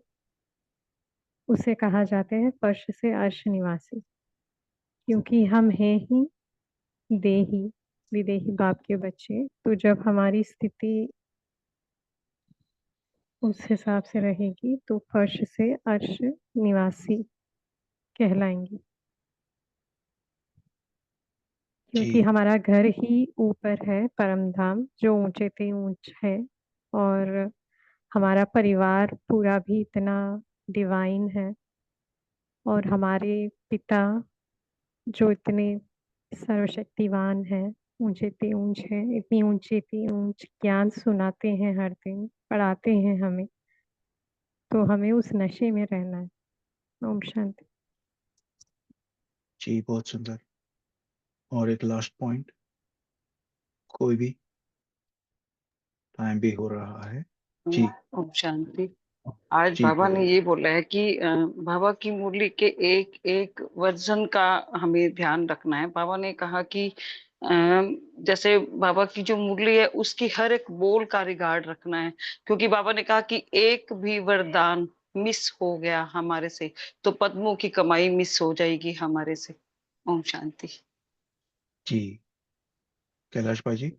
उसे कहा जाता है फर्श से अर्श निवासी। क्योंकि हम हैं ही देही, विदेही बाप के बच्चे। तो जब हमारी स्थिति उस हिसाब से रहेगी तो फर्श से अर्श निवासी कहलाएंगी, क्योंकि जी हमारा घर ही ऊपर है, परम धाम जो ऊंचे से ऊंच है, और हमारा परिवार पूरा भी इतना डिवाइन है, और हमारे पिता जो इतने सर्वशक्तिवान हैं, ऊंचे से ऊंच है, इतनी ऊंची से ऊंच ज्ञान सुनाते हैं, हर दिन पढ़ाते हैं हमें। तो हमें उस नशे में रहना है। ओम शांति। जी, बहुत सुंदर। और एक लास्ट पॉइंट, कोई भी, टाइम भी हो रहा है। जी ओम शांति। आज जी बाबा ने बोलिए। ये बोला है कि बाबा की मुरली के एक एक वर्जन का हमें ध्यान रखना है। बाबा ने कहा कि जैसे बाबा की जो मुरली है उसकी हर एक बोल का रिगार्ड रखना है, क्योंकि बाबा ने कहा कि एक भी वरदान मिस हो गया हमारे से तो पद्मों की कमाई मिस हो जाएगी हमारे से। ओम शांति। जी कैलाश भाई जी।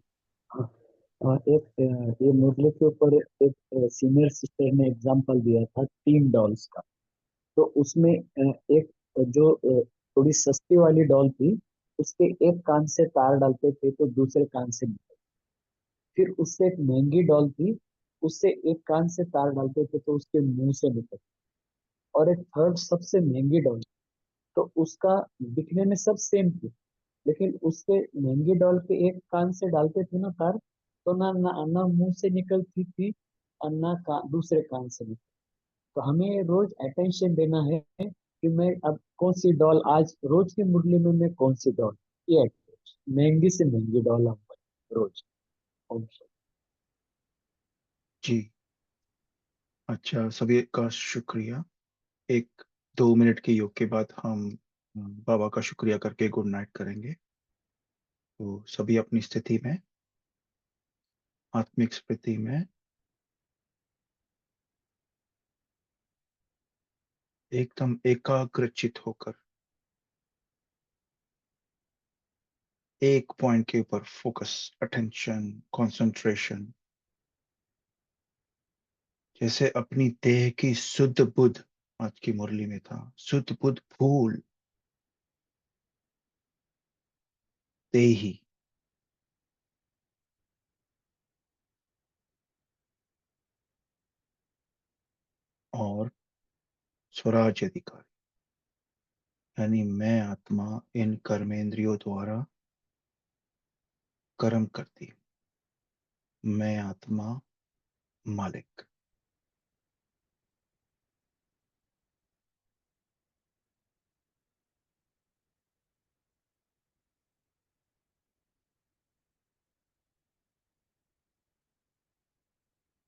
हाँ, ये मुरली के ऊपर एक सीनियर सिस्टर ने एग्जांपल दिया था 3 डॉल्स का। तो उसमें एक जो थोड़ी सस्ती वाली डॉल थी, उसके एक कान से तार डालते थे तो दूसरे कान से निकलता। फिर उससे एक महंगी डॉल थी, उससे एक कान से तार डालते थे तो उसके मुंह से निकलता। और एक थर्ड सबसे महंगी डॉल, तो उसका दिखने में सब सेम थी, लेकिन उसके महंगी डॉल के एक कान से डालते थे ना तार, तो ना मुंह से निकलती थी और ना दूसरे कान से निकलती। तो हमें रोज अटेंशन देना है कि मैं अब कौन सी डॉल, आज रोज की मुरली में मैं कौन सी डॉल, ये महंगी से महंगी डॉल हम रोज। ओम शांति। जी अच्छा, सभी का शुक्रिया। 1-2 मिनट के योग के बाद हम बाबा का शुक्रिया करके गुड नाइट करेंगे। तो सभी अपनी स्थिति में, आत्मिक स्थिति में एकदम एकाग्रचित होकर एक पॉइंट के ऊपर फोकस, अटेंशन, कंसंट्रेशन, जैसे अपनी देह की शुद्ध बुद्ध, आज की मुरली में था शुद्ध बुद्ध फूल देही, और स्वराज अधिकारी, यानी मैं आत्मा इन कर्मेंद्रियों द्वारा कर्म करती हूं, मैं आत्मा मालिक।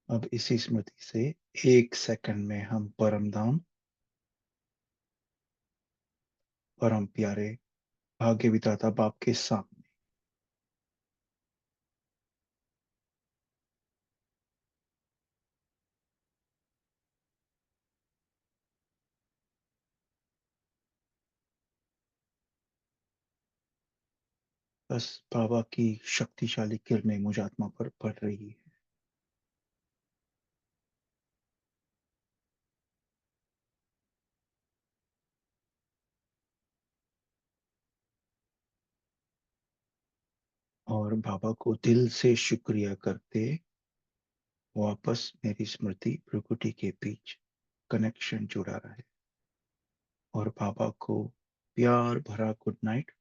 अब इसी स्मृति से 1 सेकंड में हम परम धाम, परम प्यारे भाग्य विधाता बाप के सामने बस बाबा की शक्तिशाली किरणें मुझ आत्मा पर पड़ रही है। और बाबा को दिल से शुक्रिया करते वापस मेरी स्मृति प्रकृति के बीच कनेक्शन जुड़ा रहे, और बाबा को प्यार भरा गुड नाइट,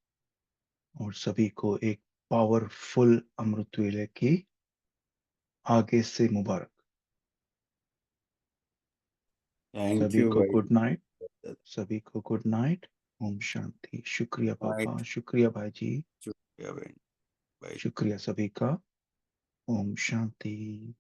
और सभी को एक पावरफुल अमृत वेले की आगे से मुबारक। थैंक सभी यू को भाई। गुड नाइट, सभी को गुड नाइट। ओम शांति। शुक्रिया पापा, शुक्रिया भाई जी, शुक्रिया बहन भाई। शुक्रिया सभी का। ओम शांति।